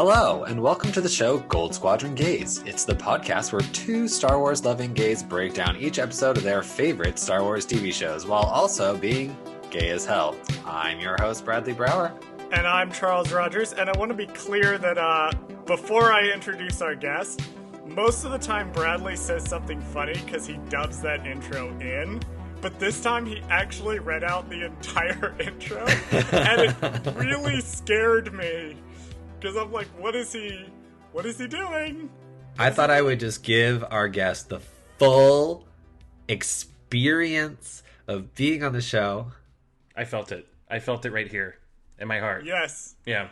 Hello, and welcome to the show Goldsquadrongays. It's the podcast where two Star Wars-loving gays break down each episode of their favorite Star Wars TV shows, while also being gay as hell. I'm your host, Bradley Brower. And I'm Charles Rogers, and I want to be clear that before I introduce our guest, most of the time Bradley says something funny because he dubs that intro in. But this time he actually read out the entire intro, and it really scared me. Because I'm like, what is he doing? I thought I would just give our guest the full experience of being on the show. I felt it. I felt it right here in my heart. Yes. Yeah.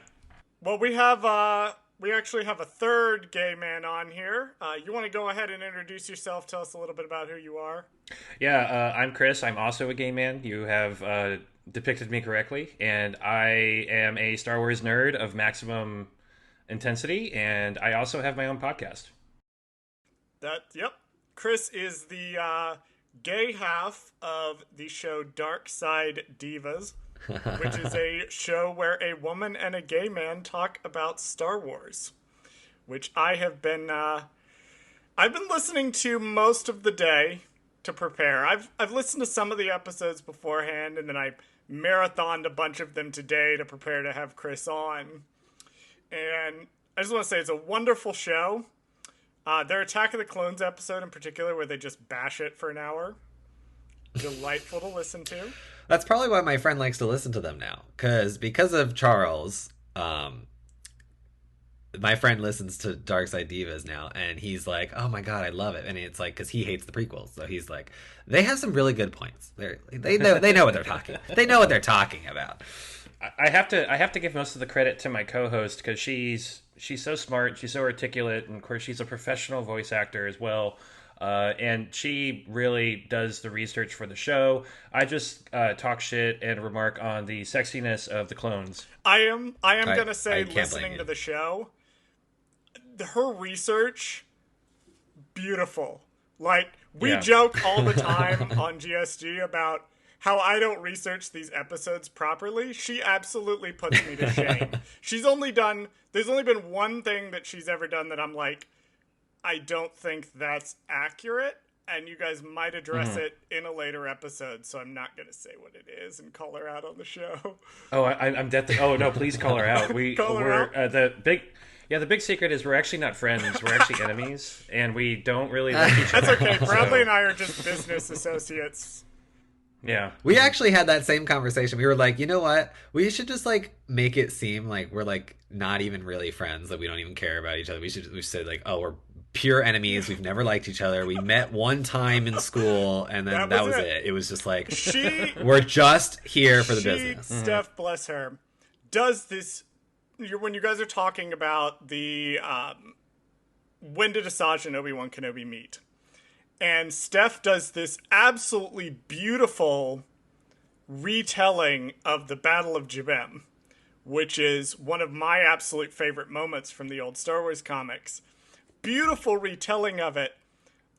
Well, we actually have a third gay man on here. You want to go ahead and introduce yourself? Tell us a little bit about who you are. Yeah, I'm Chris. I'm also a gay man. You have depicted me correctly, and I am a Star Wars nerd of maximum intensity, and I also have my own podcast. Yep. Chris is the gay half of the show Dark Side Divas, which is a show where a woman and a gay man talk about Star Wars, which I've been listening to most of the day to prepare. I've listened to some of the episodes beforehand, and then I marathoned a bunch of them today to prepare to have Chris on. And I just want to say it's a wonderful show. Their Attack of the Clones episode in particular, where they just bash it for an hour, delightful to listen to. That's probably why my friend likes to listen to them now. Because of Charles, my friend listens to Dark Side Divas now, and he's like, oh my god, I love it. And it's like, because he hates the prequels. So he's like, they have some really good points. They know what they're talking. They know what they're talking about. I have to give most of the credit to my co-host, because she's so smart, she's so articulate, and of course she's a professional voice actor as well. And she really does the research for the show. I just talk shit and remark on the sexiness of the clones. I am gonna say, listening to the show, her research, beautiful. Like, we joke all the time on GSG about how I don't research these episodes properly. She absolutely puts me to shame. There's only been one thing that she's ever done that I'm like, I don't think that's accurate, and you guys might address it in a later episode, so I'm not going to say what it is and call her out on the show. Oh, I'm definitely... Oh, no, please call her out. The big secret is we're actually not friends. We're actually enemies, and we don't really like each other. That's okay. Bradley and I are just business associates. Yeah. We actually had that same conversation. We were like, you know what? We should just make it seem like we're not even really friends, that we don't even care about each other. We should say oh, we're pure enemies. We've never liked each other. We met one time in school, and then that was it. It was just like, we're just here for the business. Steph, bless her, does this when you guys are talking about the when did Asajj and Obi-Wan Kenobi meet? And Steph does this absolutely beautiful retelling of the Battle of Jabim, which is one of my absolute favorite moments from the old Star Wars comics. Beautiful retelling of it.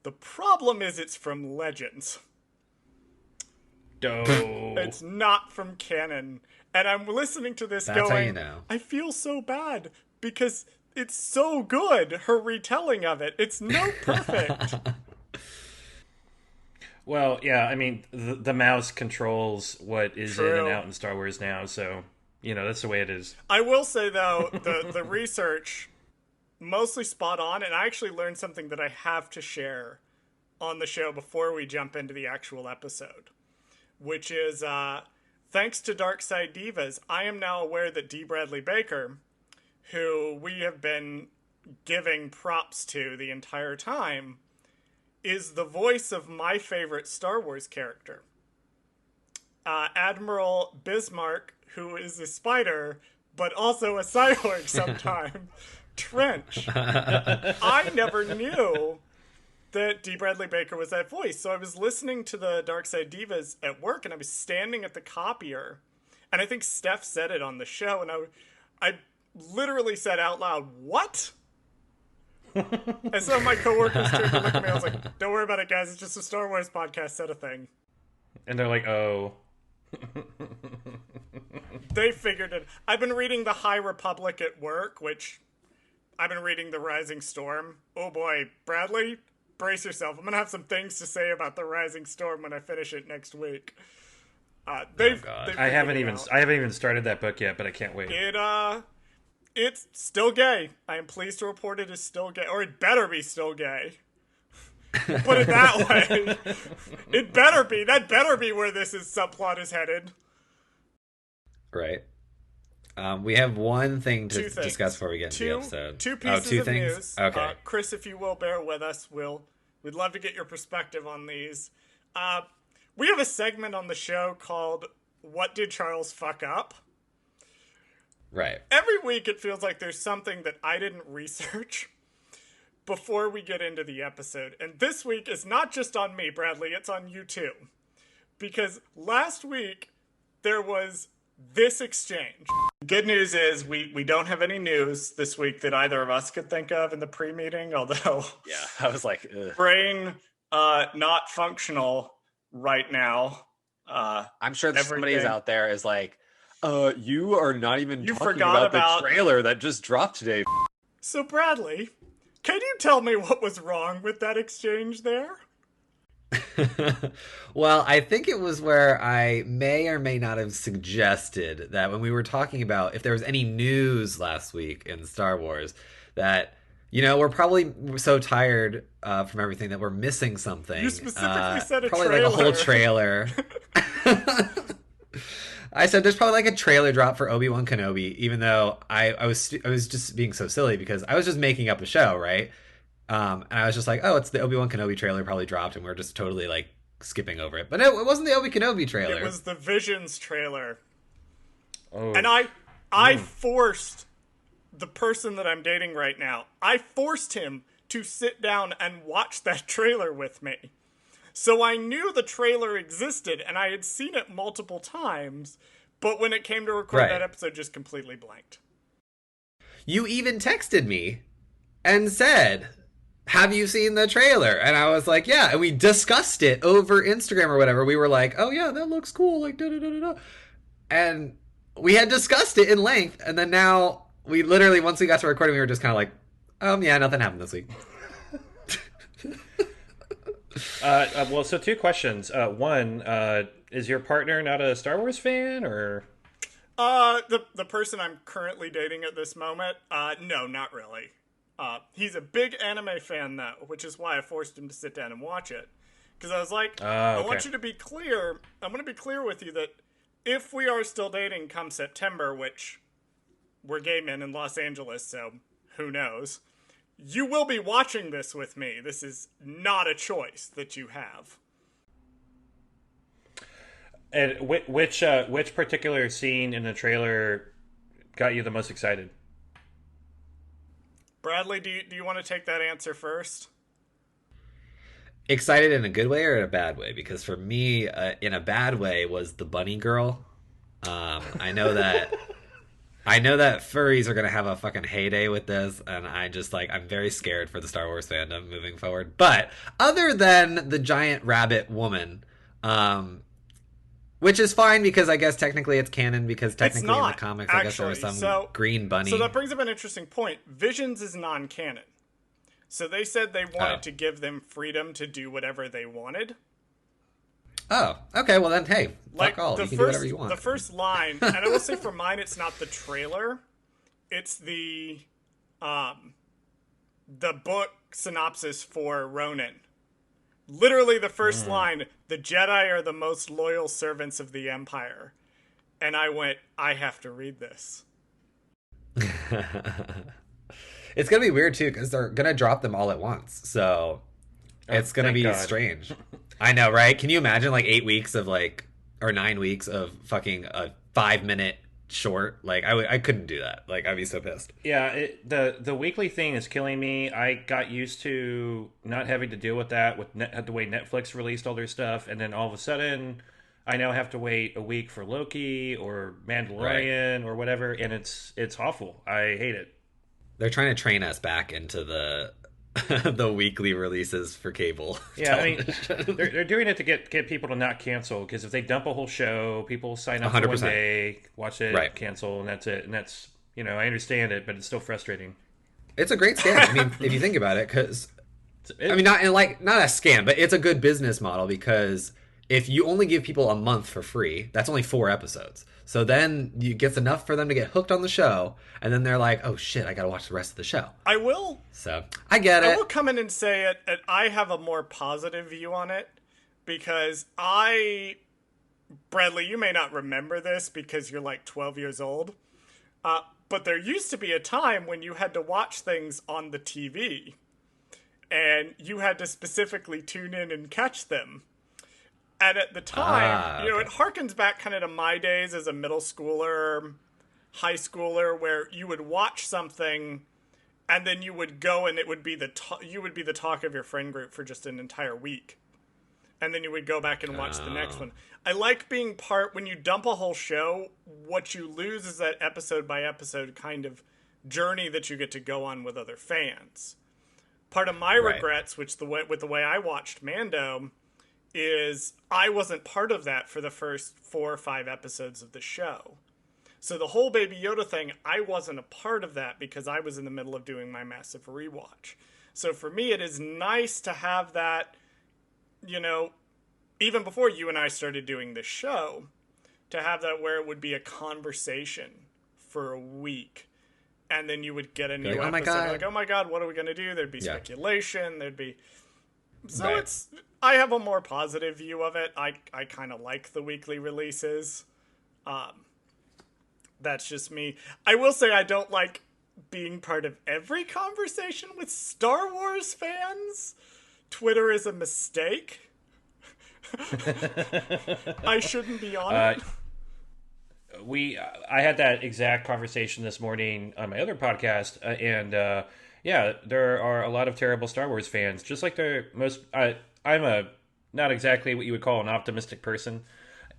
The problem is it's from Legends. It's not from canon. And I'm listening to this That's going, how you know. I feel so bad because it's so good, her retelling of it. It's no perfect. Well, yeah, I mean, the mouse controls what is True. in and out in Star Wars now, so, that's the way it is. I will say, though, the research, mostly spot on, and I actually learned something that I have to share on the show before we jump into the actual episode, which is, thanks to Dark Side Divas, I am now aware that D. Bradley Baker, who we have been giving props to the entire time, is the voice of my favorite Star Wars character. Admiral Bismarck, who is a spider, but also a cyborg sometimes, Trench. I never knew that D. Bradley Baker was that voice. So I was listening to the Dark Side Divas at work, and I was standing at the copier, and I think Steph said it on the show, and I literally said out loud, "What?" And some of my coworkers turned to look at me. I was like, "Don't worry about it, guys. It's just a Star Wars podcast. Said a thing." And they're like, "Oh." They figured it. I've been reading The High Republic at work, which I've been reading The Rising Storm. Oh boy, Bradley, brace yourself. I'm gonna have some things to say about The Rising Storm when I finish it next week. They've I haven't even started that book yet, but I can't wait. It's still gay. I am pleased to report it is still gay, or it better be still gay. Put it that way. It better be. That better be where this subplot is headed. Right. We have one thing to discuss before we get into the episode. Two pieces of news. Okay. Chris, if you will bear with us, we'd love to get your perspective on these. We have a segment on the show called "What Did Charles Fuck Up?" Right. Every week it feels like there's something that I didn't research before we get into the episode. And this week is not just on me, Bradley, it's on you too. Because last week there was this exchange. Good news is we don't have any news this week that either of us could think of in the pre-meeting, although yeah, I was like, ugh. Brain not functional right now. I'm sure that somebody's out there is like, you are not even talking forgot about the trailer that just dropped today. So Bradley, can you tell me what was wrong with that exchange there? Well, I think it was where I may or may not have suggested that when we were talking about if there was any news last week in Star Wars, that, you know, we're probably so tired from everything that we're missing something. You specifically said a probably trailer. Like a whole trailer. I said there's probably like a trailer drop for Obi-Wan Kenobi, even though I was just being so silly because I was just making up a show, right? And I was just like, oh, it's the Obi-Wan Kenobi trailer probably dropped, and we're just totally like skipping over it. But no, it wasn't the Obi Kenobi trailer. It was the Visions trailer. Oh. And I forced the person that I'm dating right now, I forced him to sit down and watch that trailer with me. So I knew the trailer existed, and I had seen it multiple times, but when it came to record that episode, just completely blanked. You even texted me and said, have you seen the trailer? And I was like, yeah. And we discussed it over Instagram or whatever. We were like, oh yeah, that looks cool. Like, da-da-da-da-da. And we had discussed it in length. And then now we literally, once we got to recording, we were just kind of like, yeah, nothing happened this week. Well, so two questions. One, is your partner not a Star Wars fan, or? The person I'm currently dating at this moment, no, not really. He's a big anime fan, though, which is why I forced him to sit down and watch it. Because I was like, I want you to be clear. I'm going to be clear with you that if we are still dating come September, which we're gay men in Los Angeles, so who knows, you will be watching this with me. This is not a choice that you have. And which particular scene in the trailer got you the most excited? Bradley, do you want to take that answer first? Excited in a good way or in a bad way? Because for me, in a bad way, was the bunny girl. I know that furries are gonna have a fucking heyday with this, and I'm very scared for the Star Wars fandom moving forward. But other than the giant rabbit woman, which is fine because I guess technically it's canon because technically in the comics I guess there was some green bunny. So that brings up an interesting point. Visions is non-canon. So they said they wanted to give them freedom to do whatever they wanted. Oh, okay. Well then, hey, fuck all. You can do whatever you want. The first line, and I will say for mine, it's not the trailer. It's the book synopsis for Ronin. Literally the first line, the Jedi are the most loyal servants of the Empire. And I went, I have to read this. It's going to be weird, too, because they're going to drop them all at once. So it's going to be strange. I know, right? Can you imagine, 8 weeks of, or 9 weeks of fucking a 5-minute short? I couldn't do that. I'd be so pissed. Yeah, the weekly thing is killing me. I got used to not having to deal with that with the way Netflix released all their stuff, and then all of a sudden, I now have to wait a week for Loki or Mandalorian or whatever, and it's awful. I hate it. They're trying to train us back into the the weekly releases for cable. Yeah, television. I mean, they're doing it to get people to not cancel, because if they dump a whole show, people sign up 100%. For one day, watch it, cancel, and that's it. And that's, I understand it, but it's still frustrating. It's a great scam. I mean, if you think about it, because I mean, not a scam, but it's a good business model because if you only give people a month for free, that's only 4 episodes. So then you gets enough for them to get hooked on the show, and then they're like, "Oh shit, I got to watch the rest of the show." I will. So I get it. I will come in and say it. I have a more positive view on it because Bradley, you may not remember this because you're like 12 years old, but there used to be a time when you had to watch things on the TV, and you had to specifically tune in and catch them. And at the time, okay. it harkens back kind of to my days as a middle schooler, high schooler, where you would watch something, and then you would go and it would be you would be the talk of your friend group for just an entire week, and then you would go back and watch the next one. I like being when you dump a whole show, what you lose is that episode by episode kind of journey that you get to go on with other fans. Part of my regrets, with the way I watched Mando, is I wasn't part of that for the first 4 or 5 episodes of the show. So the whole Baby Yoda thing, I wasn't a part of that because I was in the middle of doing my massive rewatch. So for me, it is nice to have that, even before you and I started doing this show, to have that where it would be a conversation for a week. And then you would get a new episode. Like, oh my God, what are we going to do? There'd be speculation. There'd be... So I have a more positive view of it. I kind of like the weekly releases. That's just me. I will say I don't like being part of every conversation with Star Wars fans. Twitter is a mistake. I shouldn't be on it. I had that exact conversation this morning on my other podcast, and there are a lot of terrible Star Wars fans. Just like I'm not exactly what you would call an optimistic person,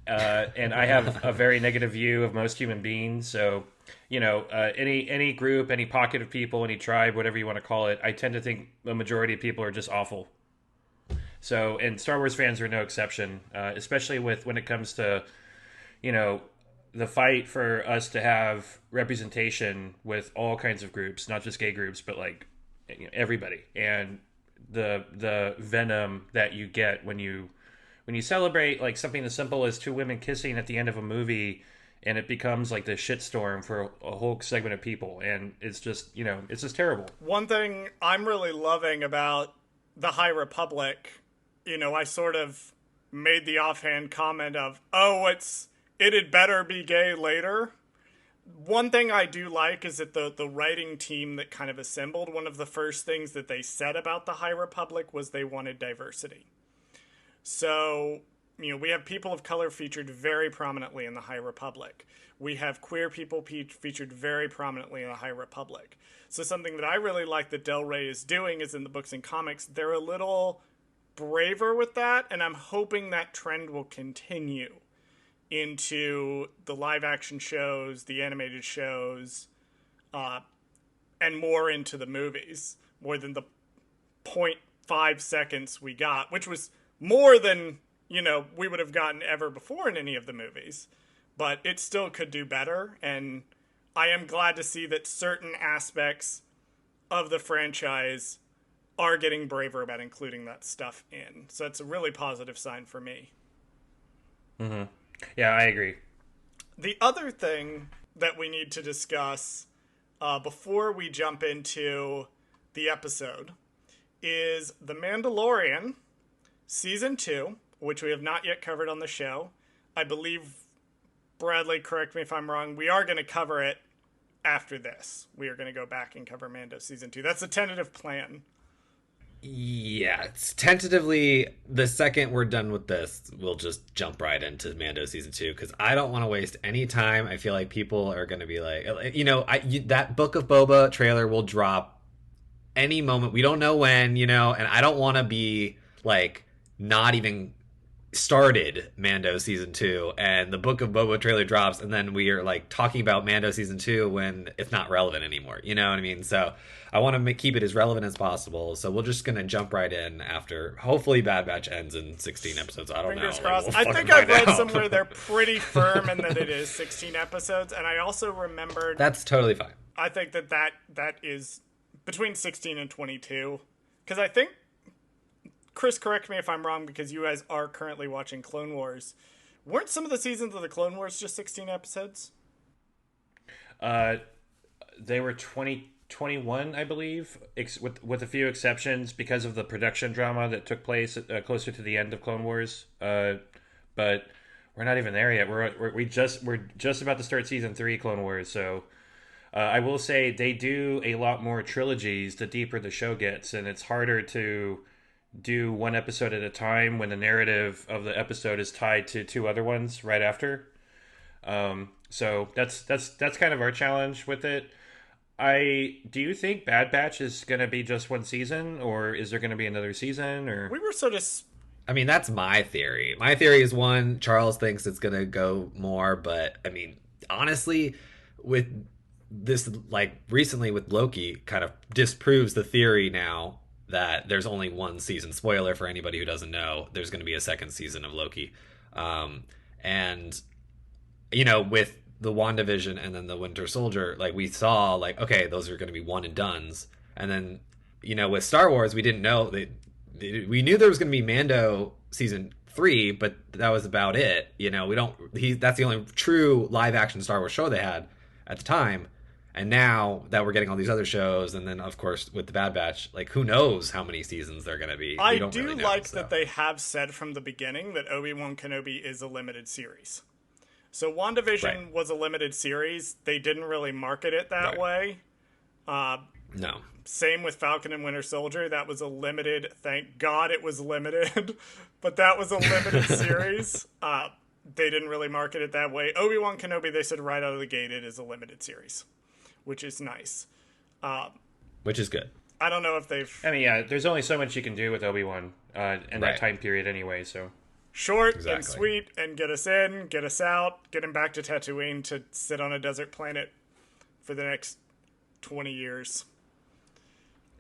and I have a very negative view of most human beings. So, any group, any pocket of people, any tribe, whatever you want to call it, I tend to think the majority of people are just awful. So, and Star Wars fans are no exception, especially when it comes to, the fight for us to have representation with all kinds of groups, not just gay groups, but like everybody, and the venom that you get when you celebrate like something as simple as 2 women kissing at the end of a movie, and it becomes like the shitstorm for a whole segment of people, and it's just it's just terrible. One thing I'm really loving about the High Republic, I sort of made the offhand comment of, it had better be gay later. One thing I do like is that the writing team that kind of assembled, one of the first things that they said about the High Republic was they wanted diversity. So, we have people of color featured very prominently in the High Republic. We have queer people featured very prominently in the High Republic. So something that I really like that Del Rey is doing is in the books and comics, they're a little braver with that, and I'm hoping that trend will continue into the live action shows, the animated shows, and more into the movies, more than the 0.5 seconds we got, which was more than, we would have gotten ever before in any of the movies. But it still could do better, and I am glad to see that certain aspects of the franchise are getting braver about including that stuff in. So it's a really positive sign for me. Mm-hmm. Yeah, I agree. The other thing that we need to discuss before we jump into the episode is The Mandalorian Season 2, which we have not yet covered on the show. I believe, Bradley, correct me if I'm wrong, we are going to cover it after this. We are going to go back and cover Mando Season 2. That's a tentative plan. Yeah, it's tentatively the second we're done with this, we'll just jump right into Mando Season 2 because I don't want to waste any time. I feel like people are going to be like, that Book of Boba trailer will drop any moment. We don't know when, and I don't want to be like not even started Mando Season 2 and the Book of Boba trailer drops and then we are like talking about Mando Season 2 when it's not relevant anymore. You know what I mean? So I want to keep it as relevant as possible. So we're just going to jump right in after hopefully Bad Batch ends in 16 episodes. I don't know. Fingers crossed. Like, I think I've read somewhere they're pretty firm in that it is 16 episodes. And I also remembered... That's totally fine. I think that is between 16 and 22. Because I think, Chris, correct me if I'm wrong, because you guys are currently watching Clone Wars. Weren't some of the seasons of the Clone Wars just 16 episodes? They were 21, I believe, with a few exceptions because of the production drama that took place closer to the end of Clone Wars. But we're not even there yet. We're just about to start season 3 Clone Wars. So I will say they do a lot more trilogies the deeper the show gets, and it's harder to do one episode at a time when the narrative of the episode is tied to 2 other ones right after. So that's kind of our challenge with it. Do you think Bad Batch is going to be just one season, or is there going to be another season? Or We were sort of... I mean, that's my theory. My theory is one, Charles thinks it's going to go more, but I mean, honestly, with this, like, recently with Loki, kind of disproves the theory now that there's only one season. Spoiler for anybody who doesn't know, there's going to be a second season of Loki. And, you know, with the WandaVision and then the Winter Soldier, like, we saw, like, okay, those are going to be one and dones. And then, you know, with Star Wars, we didn't know we knew there was going to be Mando season 3, but that was about it. You know, that's the only true live action Star Wars show they had at the time. And now that we're getting all these other shows, and then of course with the Bad Batch, like, who knows how many seasons they're going to be. I do really know, that they have said from the beginning that Obi-Wan Kenobi is a limited series. So WandaVision was a limited series. They didn't really market it that way. No. Same with Falcon and Winter Soldier. That was a limited, thank God it was limited, but that was a limited series. They didn't really market it that way. Obi-Wan Kenobi, they said right out of the gate, it is a limited series, which is nice. Which is good. I don't know if they've... I mean, yeah, there's only so much you can do with Obi-Wan in that time period anyway, so... Short and sweet, and get us in, get us out, get him back to Tatooine to sit on a desert planet for the next 20 years.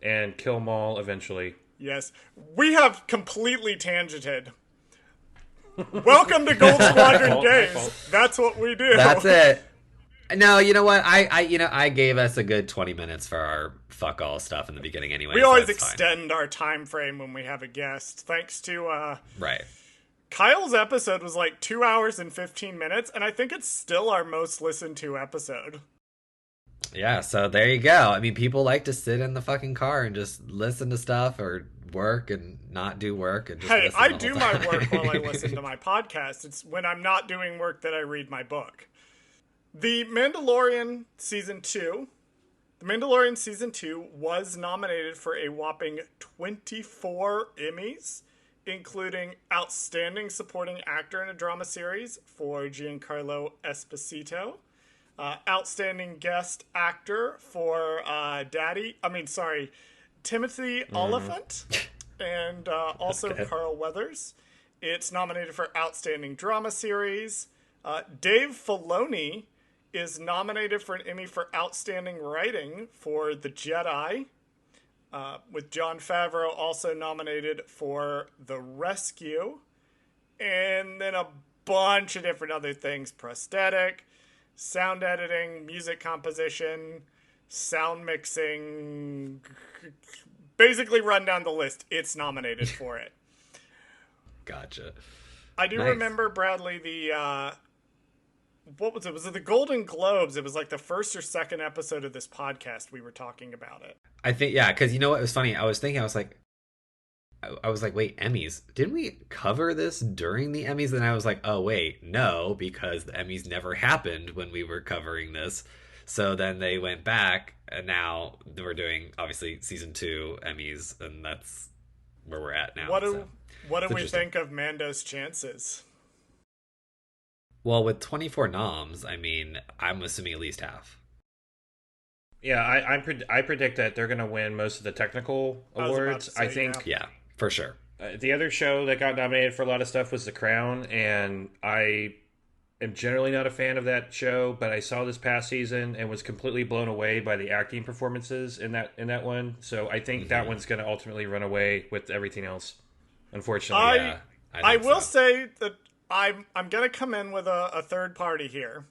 And kill Maul eventually. Yes. We have completely tangented. Welcome to Goldsquadrongays. That's what we do. That's it. No, you know what? I gave us a good 20 minutes for our fuck all stuff in the beginning anyway. We always extend our time frame when we have a guest. Thanks to right. Kyle's episode was like 2 hours and 15 minutes, and I think it's still our most listened to episode. Yeah, so there you go. I mean, people like to sit in the fucking car and just listen to stuff or work and not do work. And just hey, I do my work while I listen to my podcast. It's when I'm not doing work that I read my book. The Mandalorian Season 2 was nominated for a whopping 24 Emmys, including Outstanding Supporting Actor in a Drama Series for Giancarlo Esposito, Outstanding Guest Actor for Timothy Oliphant, and also Carl Weathers. It's nominated for Outstanding Drama Series. Dave Filoni is nominated for an Emmy for Outstanding Writing for The Jedi, with Jon Favreau also nominated for The Rescue, and then a bunch of different other things: prosthetic, sound editing, music composition, sound mixing. Basically, run down the list. It's nominated for it. Gotcha. I do remember, Bradley, the what was it? Was it the Golden Globes? It was like the first or second episode of this podcast we were talking about it. I think, yeah, because you know what was funny? I was like, wait, Emmys? Didn't we cover this during the Emmys? And I was like, oh, wait, no, because the Emmys never happened when we were covering this. So then they went back, and now we're doing, obviously, Season 2 Emmys, and that's where we're at now. What do we think of Mando's chances? Well, with 24 noms, I mean, I'm assuming at least half. Yeah, I predict that they're going to win most of the technical awards. I think, yeah, for sure. The other show that got nominated for a lot of stuff was The Crown, and I am generally not a fan of that show, but I saw this past season and was completely blown away by the acting performances in that one. So I think that one's going to ultimately run away with everything else. Unfortunately, I will say that I'm going to come in with a third party here.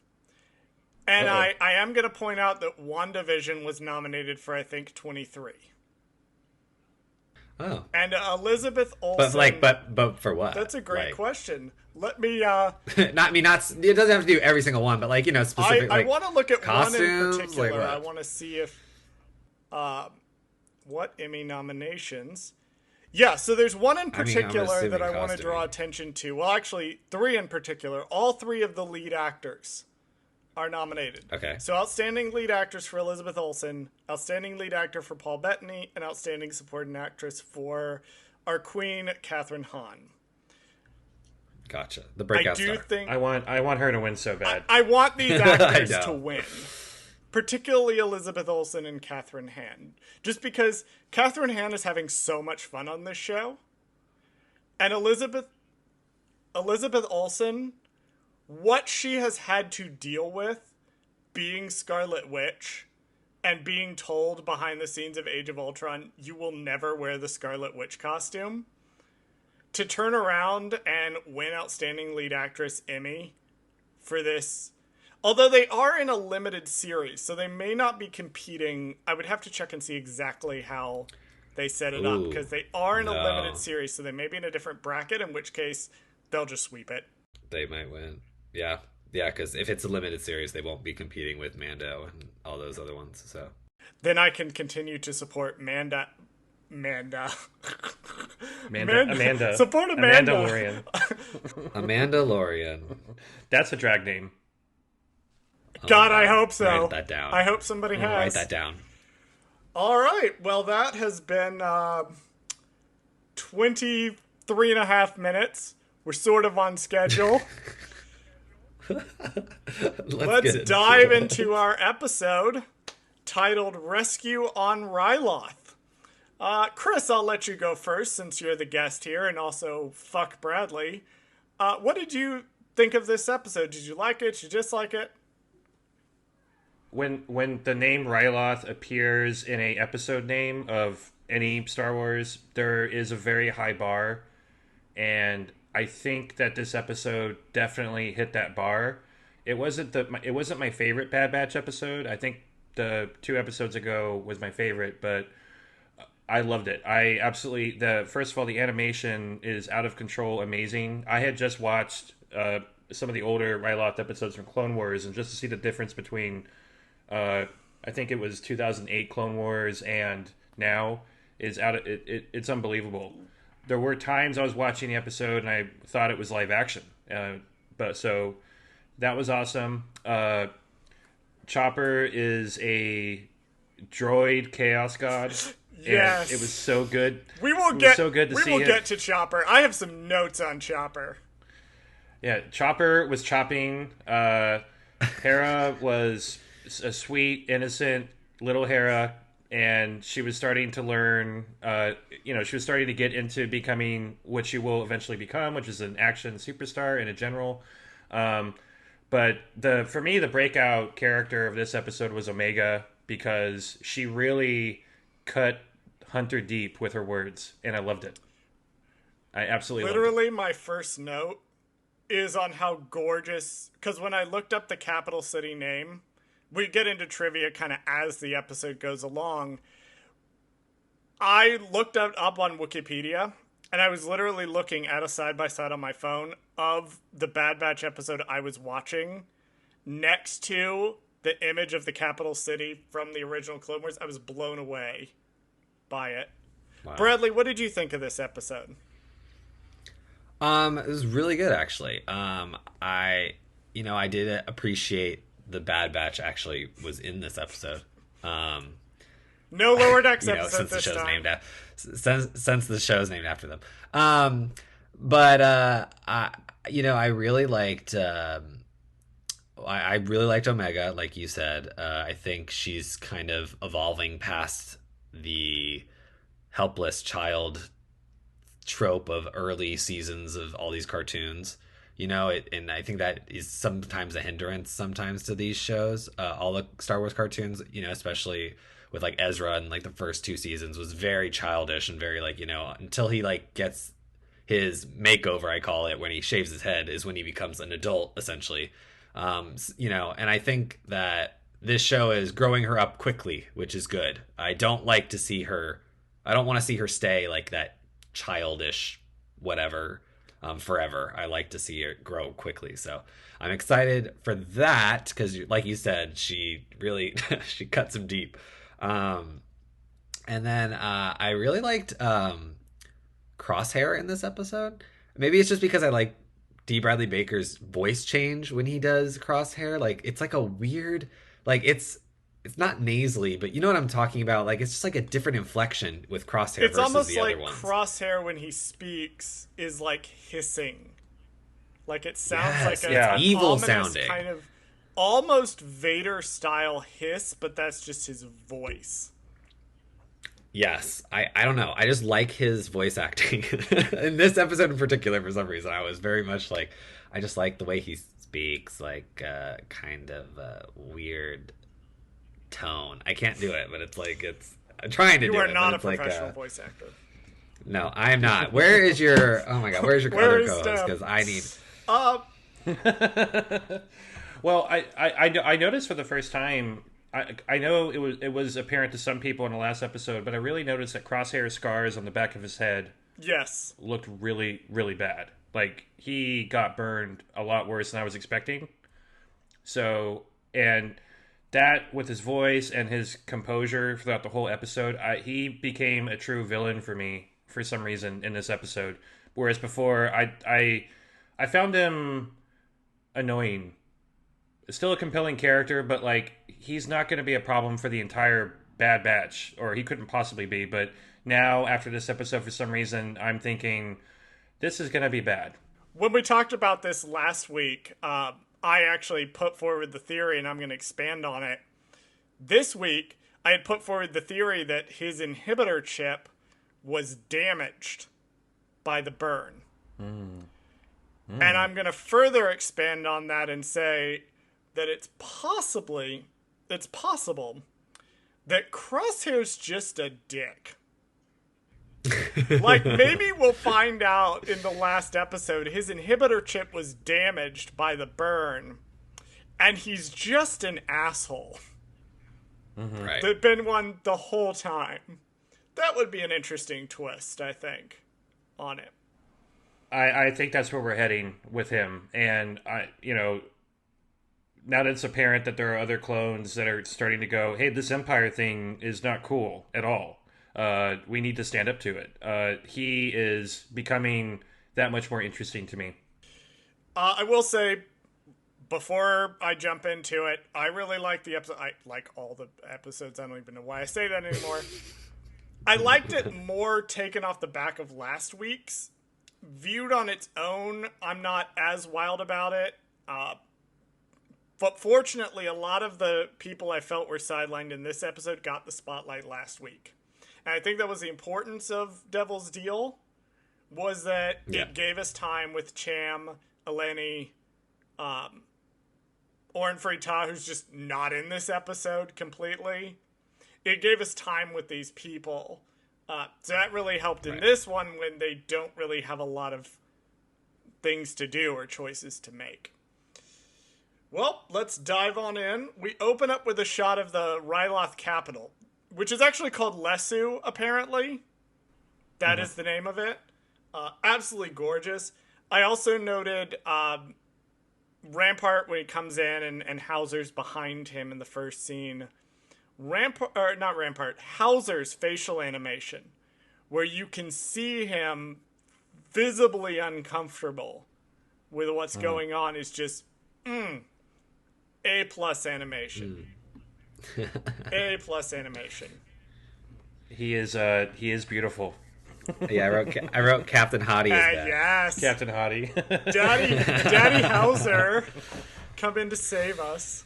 And I am going to point out that WandaVision was nominated for, I think, 23. Oh. And Elizabeth Olsen... But for what? That's a great question. Let me... it doesn't have to do every single one, but specific, I want to look at costumes, one in particular. I want to see if... what Emmy nominations... Yeah, so there's one in particular that I want to draw attention to. Well, actually, 3 in particular. All 3 of the lead actors are nominated. Okay. So Outstanding Lead Actress for Elizabeth Olsen, Outstanding Lead Actor for Paul Bettany, and Outstanding Supporting Actress for our Queen, Catherine Hahn. Gotcha. The breakout star. I want her to win so bad. I want these actors to win. Particularly Elizabeth Olsen and Catherine Hahn. Just because Catherine Hahn is having so much fun on this show. And Elizabeth Olsen, what she has had to deal with being Scarlet Witch and being told behind the scenes of Age of Ultron, you will never wear the Scarlet Witch costume, to turn around and win Outstanding Lead Actress Emmy for this. Although they are in a limited series, so they may not be competing. I would have to check and see exactly how they set it up, because they are in a limited series, so they may be in a different bracket, in which case they'll just sweep it. They might win. Yeah, because if it's a limited series, they won't be competing with Mando and all those other ones. So then I can continue to support Amanda. Support Amanda. Amandalorian. That's a drag name. God, I hope so. Write that down. I hope somebody has. Write that down. All right. Well, that has been 23 and a half minutes. We're sort of on schedule. Let's dive into our episode titled Rescue on Ryloth. Chris, I'll let you go first since you're the guest here, and also fuck Bradley. What did you think of this episode? Did you like it? Did you dislike it? When the name Ryloth appears in a episode name of any Star Wars, there is a very high bar, and I think that this episode definitely hit that bar. It wasn't my favorite Bad Batch episode. I think the 2 episodes ago was my favorite, but I loved it. I absolutely first of all, the animation is out of control, amazing. I had just watched some of the older Ryloth episodes from Clone Wars, and just to see the difference between I think it was 2008 Clone Wars and now is it's unbelievable. There were times I was watching the episode and I thought it was live action, but so that was awesome. Chopper is a droid chaos god. Yes, it was so good. We will get to Chopper. I have some notes on Chopper. Yeah, Chopper was chopping. Hera was a sweet, innocent little Hera, and she was starting to learn. She was starting to get into becoming what she will eventually become, which is an action superstar and a general. But for me, the breakout character of this episode was Omega, because she really cut Hunter deep with her words, and I loved it. I absolutely literally loved it. My first note is on how gorgeous, because when I looked up the capital city name, we get into trivia kind of as the episode goes along. I looked up on Wikipedia, and I was literally looking at a side-by-side on my phone of the Bad Batch episode I was watching next to the image of the capital city from the original Clone Wars. I was blown away by it. Wow. Bradley, what did you think of this episode? It was really good, actually. I did appreciate the Bad Batch actually was in this episode. No Lower Decks episode since the show's time. since the show's named after them. I really liked. I really liked Omega, like you said. I think she's kind of evolving past the helpless child trope of early seasons of all these cartoons. And I think that is sometimes a hindrance sometimes to these shows. All the Star Wars cartoons, especially with like Ezra and like the first 2 seasons, was very childish and very until he like gets his makeover, I call it, when he shaves his head, is when he becomes an adult essentially. And I think that this show is growing her up quickly, which is good. I don't like to see her. I don't want to see her stay like that childish whatever forever. I like to see her grow quickly. So I'm excited for that because, like you said, she really she cuts him deep. And then I really liked Crosshair in this episode. Maybe it's just because I like D. Bradley Baker's voice change when he does Crosshair. Like it's like a weird, like it's not nasally, but you know what I'm talking about. Like it's just like a different inflection with Crosshair it's versus almost the like other ones. Crosshair when he speaks is like hissing, like it sounds Yes, like it's an evil ominous sounding. kind of almost Vader style hiss, but that's just his voice. Yes, I don't know. I just like his voice acting in this episode in particular. For some reason, I was very much like, I just like the way he speaks, like kind of weird tone. I can't do it, but it's like I'm trying to do it. You are not a but it's professional like, voice actor. no, I am not. Where is your? Oh my god, where's your Where other is co-host? Steph? Because I need. Well, I noticed for the first time. I know it was apparent to some people in the last episode, but I really noticed that Crosshair's scars on the back of his head Yes. looked really, really bad. Like, he got burned a lot worse than I was expecting. So, and that, with his voice and his composure throughout the whole episode, he became a true villain for me for some reason in this episode. Whereas before, I found him annoying. Still a compelling character, but, like, he's not going to be a problem for the entire Bad Batch, or he couldn't possibly be. But now, after this episode, for some reason, I'm thinking this is going to be bad. When we talked about this last week, I actually put forward the theory, and I'm going to expand on it. This week, I had put forward the theory that his inhibitor chip was damaged by the burn. And I'm going to further expand on that and say that it's possible that Crosshair's just a dick. Like, maybe we'll find out in the last episode his inhibitor chip was damaged by the burn, and he's just an asshole. Right. There'd been one the whole time. That would be an interesting twist, I think, on it. I think that's where we're heading with him. And, now that it's apparent that there are other clones that are starting to go, hey, this Empire thing is not cool at all. We need to stand up to it. He is becoming that much more interesting to me. I will say, before I jump into it, I really like the episode. I like all the episodes. I don't even know why I say that anymore. I liked it more taken off the back of last week's. Viewed on its own, I'm not as wild about it. But fortunately, a lot of the people I felt were sidelined in this episode got the spotlight last week. And I think that was the importance of Devil's Deal, was that it gave us time with Cham, Eleni, Oren Frita, who's just not in this episode completely. It gave us time with these people. So that really helped in this one when they don't really have a lot of things to do or choices to make. Well, let's dive on in. We open up with a shot of the Ryloth capital, which is actually called Lesu, apparently. That is the name of it. Absolutely gorgeous. I also noted Rampart when he comes in and Howzer's behind him in the first scene. Howzer's facial animation, where you can see him visibly uncomfortable with what's going on, is just A+ animation. A+ animation. He is beautiful. Yeah, I wrote Captain Hottie as that. Yes. Captain Hottie. Daddy Howzer, come in to save us.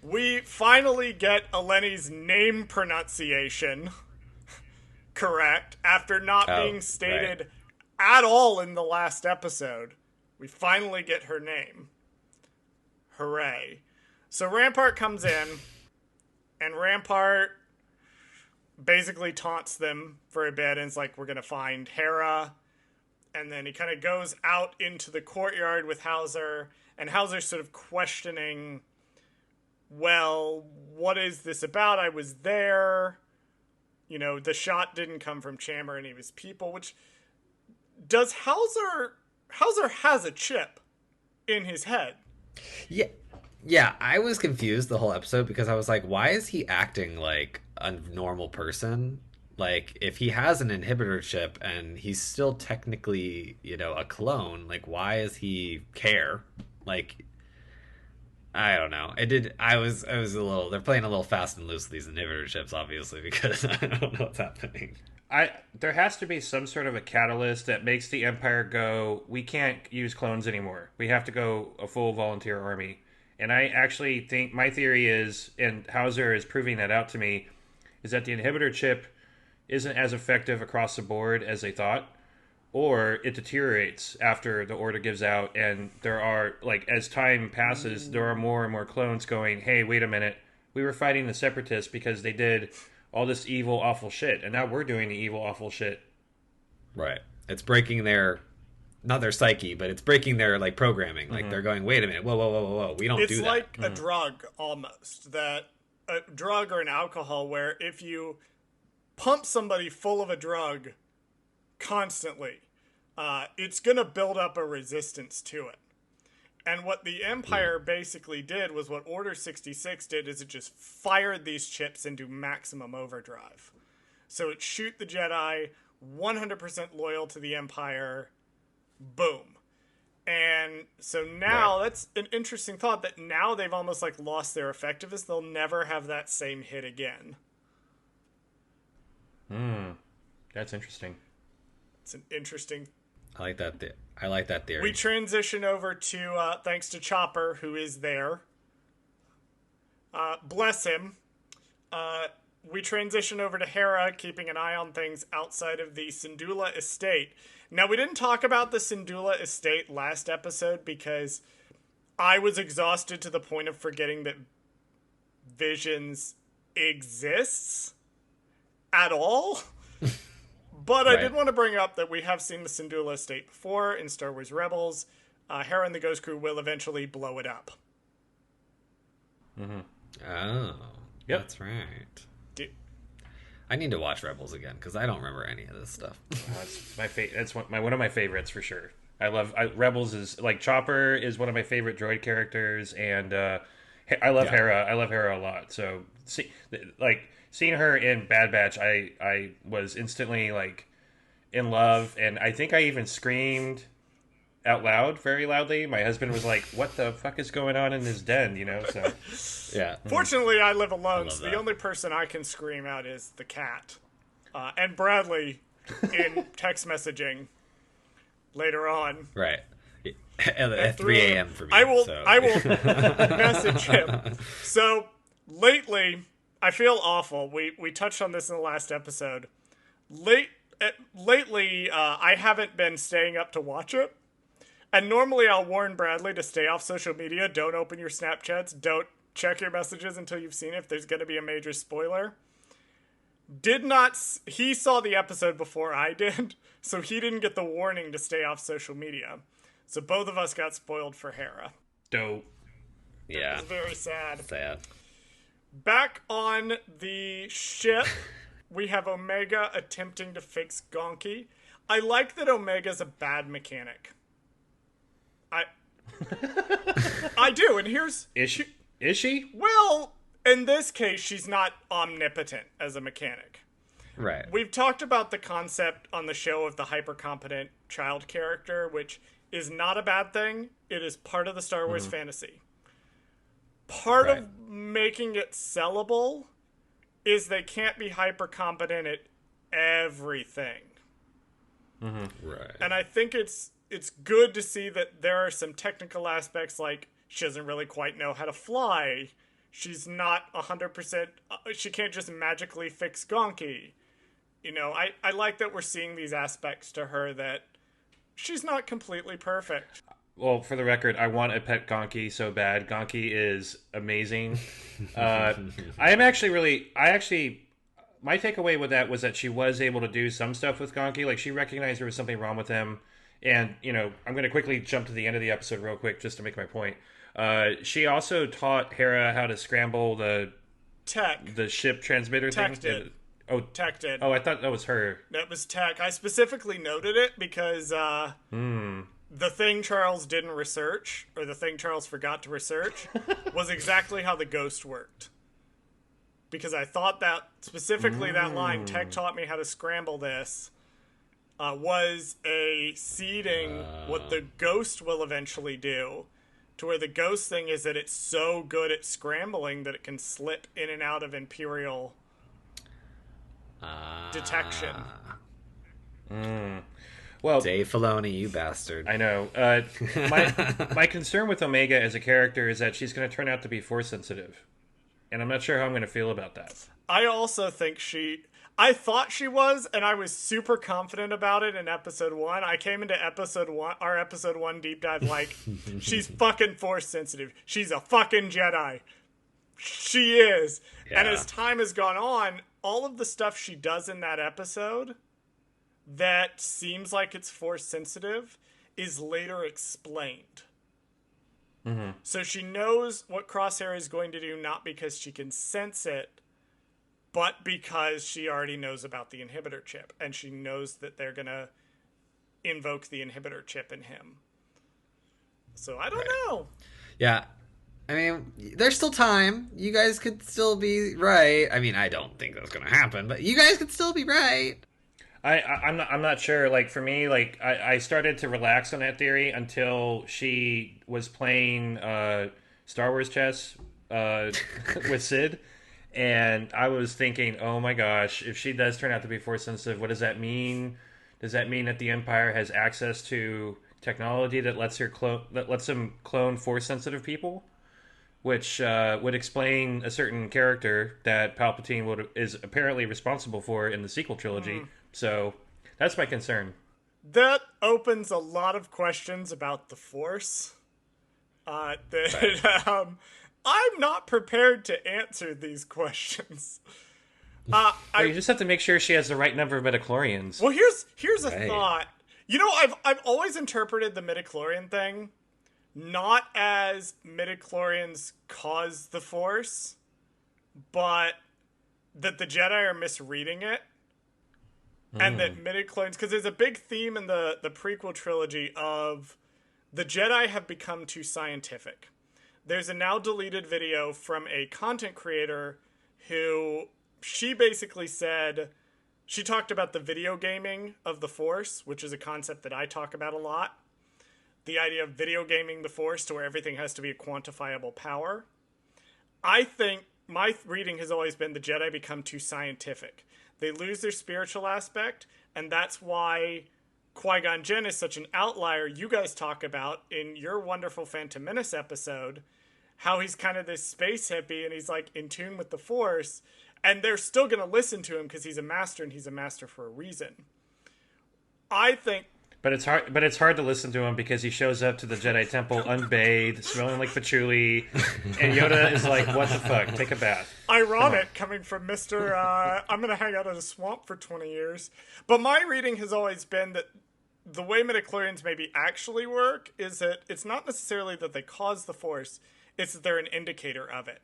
We finally get Eleni's name pronunciation correct after not being stated at all in the last episode. We finally get her name. Hooray. So Rampart comes in, and Rampart basically taunts them for a bit, and it's like, we're going to find Hera. And then he kind of goes out into the courtyard with Howzer, and Howzer's sort of questioning, well, what is this about? I was there. You know, the shot didn't come from Chamber, any of his people, which does Howzer has a chip in his head. Yeah. Yeah, I was confused the whole episode because I was like, why is he acting like a normal person? Like, if he has an inhibitor chip and he's still technically, you know, a clone, like, why does he care? Like, I don't know. I was a little, they're playing a little fast and loose with these inhibitor chips, obviously, because I don't know what's happening. There has to be some sort of a catalyst that makes the Empire go, we can't use clones anymore. We have to go a full volunteer army. And I actually think my theory is, and Howzer is proving that out to me, is that the inhibitor chip isn't as effective across the board as they thought, or it deteriorates after the order gives out, and there are, like, as time passes, there are more and more clones going, hey, wait a minute, we were fighting the Separatists because they did all this evil, awful shit, and now we're doing the evil, awful shit. Right. It's breaking their... not their psyche, but it's breaking their, like, programming. Like, they're going, wait a minute, whoa, we don't do that. It's like a drug, almost. That a drug or an alcohol where if you pump somebody full of a drug constantly, it's going to build up a resistance to it. And what the Empire basically did was what Order 66 did is it just fired these chips into maximum overdrive. So it shoot the Jedi, 100% loyal to the Empire... boom. And so now that's an interesting thought that now they've almost like lost their effectiveness. They'll never have that same hit again. That's interesting. It's an interesting... I like that. I like that theory. We transition over to, thanks to Chopper, who is there. Bless him. We transition over to Hera, keeping an eye on things outside of the Syndulla estate. Now, we didn't talk about the Syndulla estate last episode because I was exhausted to the point of forgetting that Visions exists at all. But I did want to bring up that we have seen the Syndulla estate before in Star Wars Rebels. Hera and the Ghost Crew will eventually blow it up. Oh, yep. That's right. I need to watch Rebels again because I don't remember any of this stuff. That's my that's one of my favorites for sure. Rebels is like Chopper is one of my favorite droid characters, and I love Hera. I love Hera a lot. So seeing her in Bad Batch, I was instantly like in love, and I think I even screamed out loud, very loudly. My husband was like, "What the fuck is going on in this den?" You know, so yeah. Fortunately, I live alone, so the only person I can scream at is the cat, and Bradley in text messaging later on. Right. At 3 a.m. for me. I will message him. So lately, I feel awful. We touched on this in the last episode. Lately, I haven't been staying up to watch it. And normally I'll warn Bradley to stay off social media. Don't open your Snapchats. Don't check your messages until you've seen it if there's going to be a major spoiler. He saw the episode before I did, so he didn't get the warning to stay off social media. So both of us got spoiled for Hera. Dope. Yeah. It was very sad. Sad. Back on the ship, we have Omega attempting to fix Gonki. I like that Omega's a bad mechanic. I do, and here's... Is she? Well, in this case, she's not omnipotent as a mechanic. Right. We've talked about the concept on the show of the hyper-competent child character, which is not a bad thing. It is part of the Star Wars fantasy. Part of making it sellable is they can't be hyper-competent at everything. Right. And I think it's good to see that there are some technical aspects, like she doesn't really quite know how to fly. She's not 100%... she can't just magically fix Gonki. You know, I like that we're seeing these aspects to her that she's not completely perfect. Well, for the record, I want a pet Gonki so bad. Gonki is amazing. My takeaway with that was that she was able to do some stuff with Gonki. Like, she recognized there was something wrong with him, And, I'm going to quickly jump to the end of the episode real quick just to make my point. She also taught Hera how to scramble the ship transmitter Tech thing. did. Tech did. Oh, I thought that was her. That was Tech. I specifically noted it because the thing Charles didn't research, or the thing Charles forgot to research, was exactly how the ghost worked. Because I thought that, specifically that line, Tech taught me how to scramble this, was a seeding what the ghost will eventually do. To where the ghost thing is that it's so good at scrambling that it can slip in and out of Imperial detection. Well, Dave Filoni, you bastard. I know. My concern with Omega as a character is that she's going to turn out to be force sensitive. And I'm not sure how I'm going to feel about that. I also think I thought she was, and I was super confident about it in episode 1. I came into our episode 1 deep dive like, she's fucking force sensitive. She's a fucking Jedi. She is. Yeah. And as time has gone on, all of the stuff she does in that episode that seems like it's force sensitive is later explained. Mm-hmm. So she knows what Crosshair is going to do, not because she can sense it, but because she already knows about the inhibitor chip, and she knows that they're going to invoke the inhibitor chip in him. So I don't know. Yeah. I mean, there's still time. You guys could still be right. I mean, I don't think that's going to happen, but you guys could still be right. I'm not sure. Like, for me, like, I started to relax on that theory until she was playing Star Wars chess with Sid. And I was thinking, oh my gosh, if she does turn out to be force sensitive, what does that mean? Does that mean that the Empire has access to technology that lets them clone force sensitive people? Which would explain a certain character that Palpatine is apparently responsible for in the sequel trilogy. So that's my concern. That opens a lot of questions about the Force. I'm not prepared to answer these questions. You just have to make sure she has the right number of midichlorians. Well, here's a thought. I've always interpreted the midichlorian thing not as midichlorians cause the Force, but that the Jedi are misreading it. And that midichlorians, because there's a big theme in the prequel trilogy of the Jedi have become too scientific. There's a now deleted video from a content creator who she basically said, she talked about the video gaming of the Force, which is a concept that I talk about a lot. The idea of video gaming the Force to where everything has to be a quantifiable power. I think my reading has always been the Jedi become too scientific. They lose their spiritual aspect, and that's why Qui-Gon Jinn is such an outlier. You guys talk about in your wonderful Phantom Menace episode how he's kind of this space hippie and he's like in tune with the Force, and they're still going to listen to him because he's a master, and he's a master for a reason. I think... But it's hard to listen to him because he shows up to the Jedi Temple unbathed, smelling like patchouli, and Yoda is like, what the fuck? Take a bath. Ironic coming from Mr. I'm going to hang out in a swamp for 20 years. But my reading has always been that the way midichlorians maybe actually work is that it's not necessarily that they cause the Force, it's that they're an indicator of it.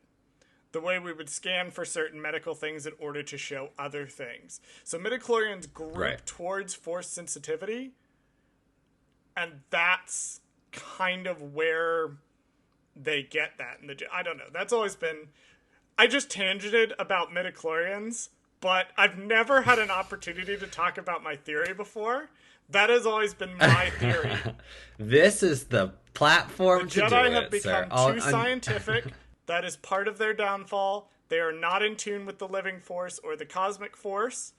The way we would scan for certain medical things in order to show other things. So midichlorians group towards Force sensitivity, and that's kind of where they get that. I don't know. That's always been... I just tangented about midichlorians, but I've never had an opportunity to talk about my theory before. That has always been my theory. This is the platform to do it, The Jedi have become too scientific. That is part of their downfall. They are not in tune with the living Force or the cosmic Force.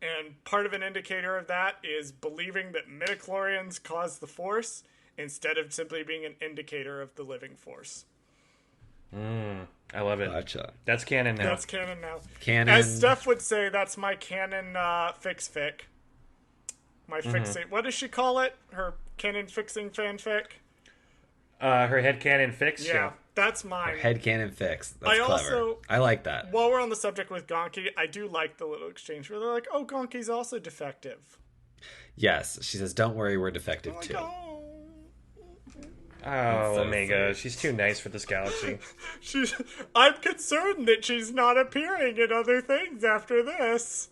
And part of an indicator of that is believing that midichlorians cause the Force instead of simply being an indicator of the living Force. I love it. Gotcha. That's canon now. That's canon now. Canon. As Steph would say, that's my canon fix-fic. My fixing... What does she call it? Her canon-fixing fanfic? Her headcanon fix? Yeah, that's mine. Headcanon fix. That's clever. I like that. While we're on the subject with Gonki, I do like the little exchange where they're like, oh, Gonki's also defective. Yes, she says, "Don't worry, we're I'm defective like, too." oh. Oh, So Omega, sweet. she's too nice for this galaxy. She's. I'm concerned that she's not appearing in other things after this.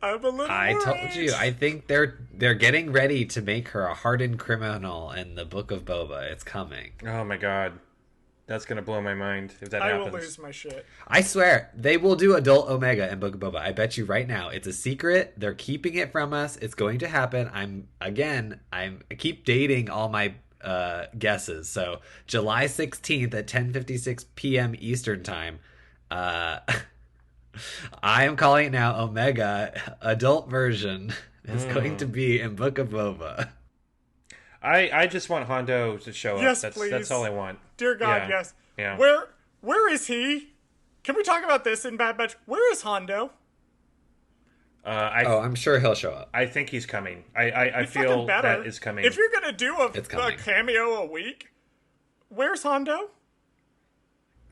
I'm a little I told worried. you. I think they're getting ready to make her a hardened criminal in the Book of Boba. It's coming. Oh my god, that's gonna blow my mind if that I will happens. lose my shit. I swear they will do adult Omega in Book of Boba. I bet you right now. It's a secret. They're keeping it from us. It's going to happen. I keep dating all my guesses. So July 16th at 10:56 p.m. Eastern time. Uh, I am calling it now. Omega adult version is going to be in Book of Boba. I just want Hondo to show up. Yes, That's please. all I want. Dear God, Yeah. yes. Yeah. Where is he? Can we talk about this in Bad Batch? Where is Hondo? Oh, I'm sure he'll show up. I think he's coming. I Fucking feel better. that is coming. If you're gonna do It's a coming. cameo a week, where's Hondo?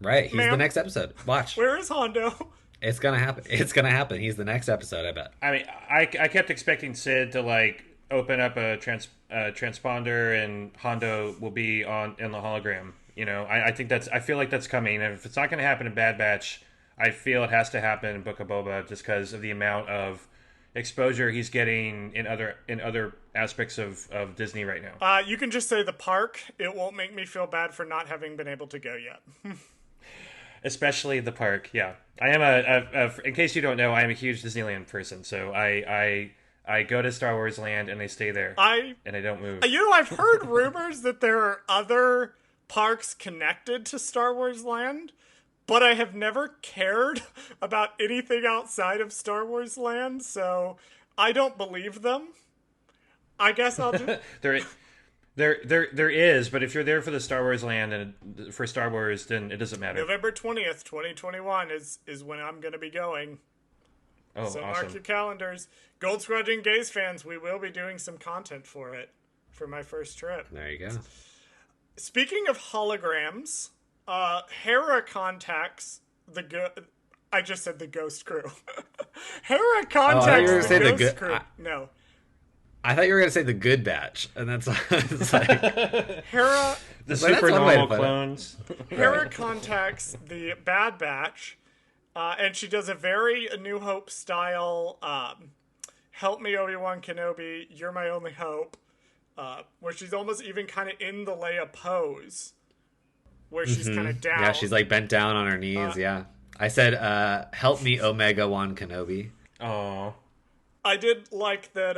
Right, he's the Ma'am? next episode. Watch. Where is Hondo? It's gonna happen. It's gonna happen. He's the next episode, I bet. I mean, I kept expecting Sid to like open up a transponder and Hondo will be in the hologram. You know, I think I feel like that's coming. And if it's not going to happen in Bad Batch, I feel it has to happen in Book of Boba just because of the amount of exposure he's getting in other aspects of Disney right now. You can just say the park. It won't make me feel bad for not having been able to go yet. Especially the park. Yeah, I am in case you don't know, I am a huge Disneyland person. So I go to Star Wars Land and I stay there. And I don't move. You know, I've heard rumors that there are other parks connected to Star Wars Land, but I have never cared about anything outside of Star Wars Land, so I don't believe them. I guess I'll just... There is, but if you're there for the Star Wars Land and for Star Wars, then it doesn't matter. November 20th, 2021 is when I'm going to be going. Oh, So awesome. mark your calendars. Goldsquadrongays fans, we will be doing some content for it for my first trip. There you go. Speaking of holograms, Hera contacts I just said the Ghost Crew. Hera contacts were gonna say the the Ghost good- Crew. No. I thought you were gonna say the Good Batch, and that's it's like Hera The Well, that's super one way to normal put it. clones. Hera contacts the Bad Batch, and she does a very A New Hope style, help me, Obi-Wan Kenobi, you're my only hope, where she's almost even kind of in the Leia pose, where she's kind of down. yeah, she's like bent down on her knees. Yeah, I said, "Help me, Omega Wan Kenobi." Oh, I did like that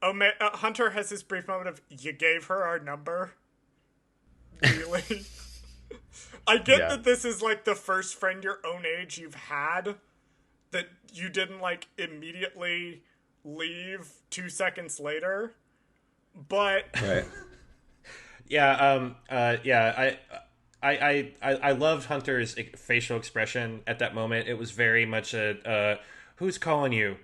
Hunter has this brief moment of, you gave her our number? Really? I get Yeah. that this is like the first friend your own age you've had, that you didn't like immediately leave 2 seconds later, but Right. yeah. I loved Hunter's facial expression at that moment. It was very much who's calling you?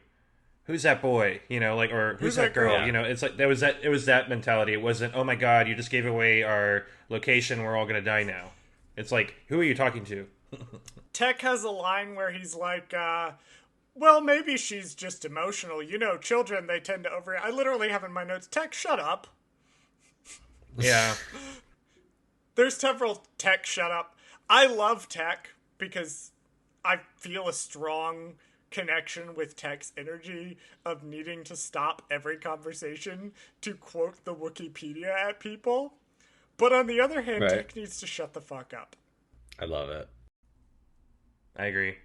Who's that boy? You know, like, or who's that girl? Yeah. You know, it's like it was that mentality. It wasn't, oh my god, you just gave away our location. We're all gonna die now. It's like, who are you talking to? Tech has a line where he's like, well, maybe she's just emotional. You know, children, they tend to I literally have in my notes, Tech, shut up. Yeah. There's several Tech shut up. I love Tech because I feel a strong connection with Tech's energy of needing to stop every conversation to quote the Wikipedia at people. But on the other hand, Right. Tech needs to shut the fuck up. I love it. I agree.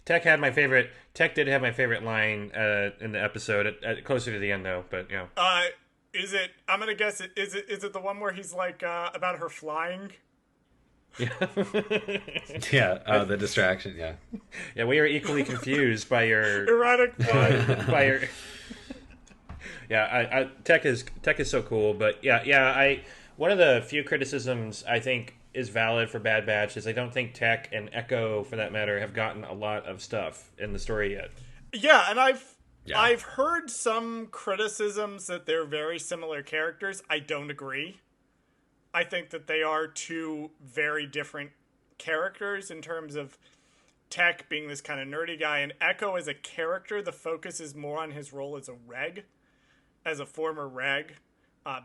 Tech did have my favorite line in the episode, closer to the end though. But yeah, Is it? I'm gonna guess it. Is it the one where he's like about her flying? Yeah. The distraction. Yeah. yeah, we are equally confused by your Erratic flying. by your. Yeah, Tech is so cool, but yeah. One of the few criticisms I think is valid for Bad Batch is I don't think Tech and Echo, for that matter, have gotten a lot of stuff in the story yet. Yeah, and Yeah. I've heard some criticisms that they're very similar characters. I don't agree. I think that they are two very different characters in terms of tech, being this kind of nerdy guy, and Echo as a character, the focus is more on his role as a reg, as a former reg,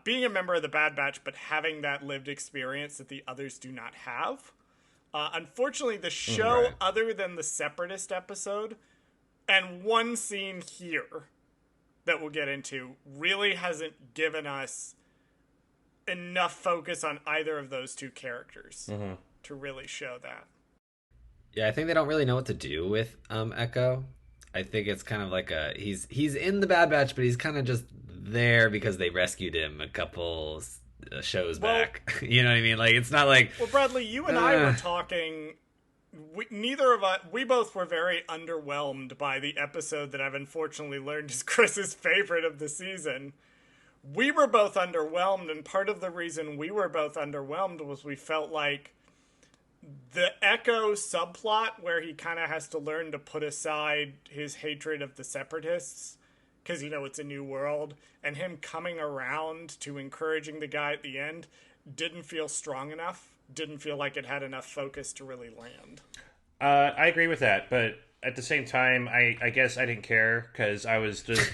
being a member of the Bad Batch, but having that lived experience that the others do not have. Unfortunately, the show, Right. other than the Separatist episode, and one scene here that we'll get into, really hasn't given us enough focus on either of those two characters to really show that. Yeah, I think they don't really know what to do with Echo. I think it's kind of like he's in the Bad Batch, but he's kind of just there because they rescued him a couple shows back. You know what I mean? Like, it's not like... Well, Bradley, you and I were talking... neither of us... We both were very underwhelmed by the episode that I've unfortunately learned is Chris's favorite of the season. We were both underwhelmed, and part of the reason we were both underwhelmed was we felt like the Echo subplot, where he kind of has to learn to put aside his hatred of the Separatists, because, you know, it's a new world, and him coming around to encouraging the guy at the end didn't feel strong enough, didn't feel like it had enough focus to really land. I agree with that, but at the same time, I guess I didn't care because I was just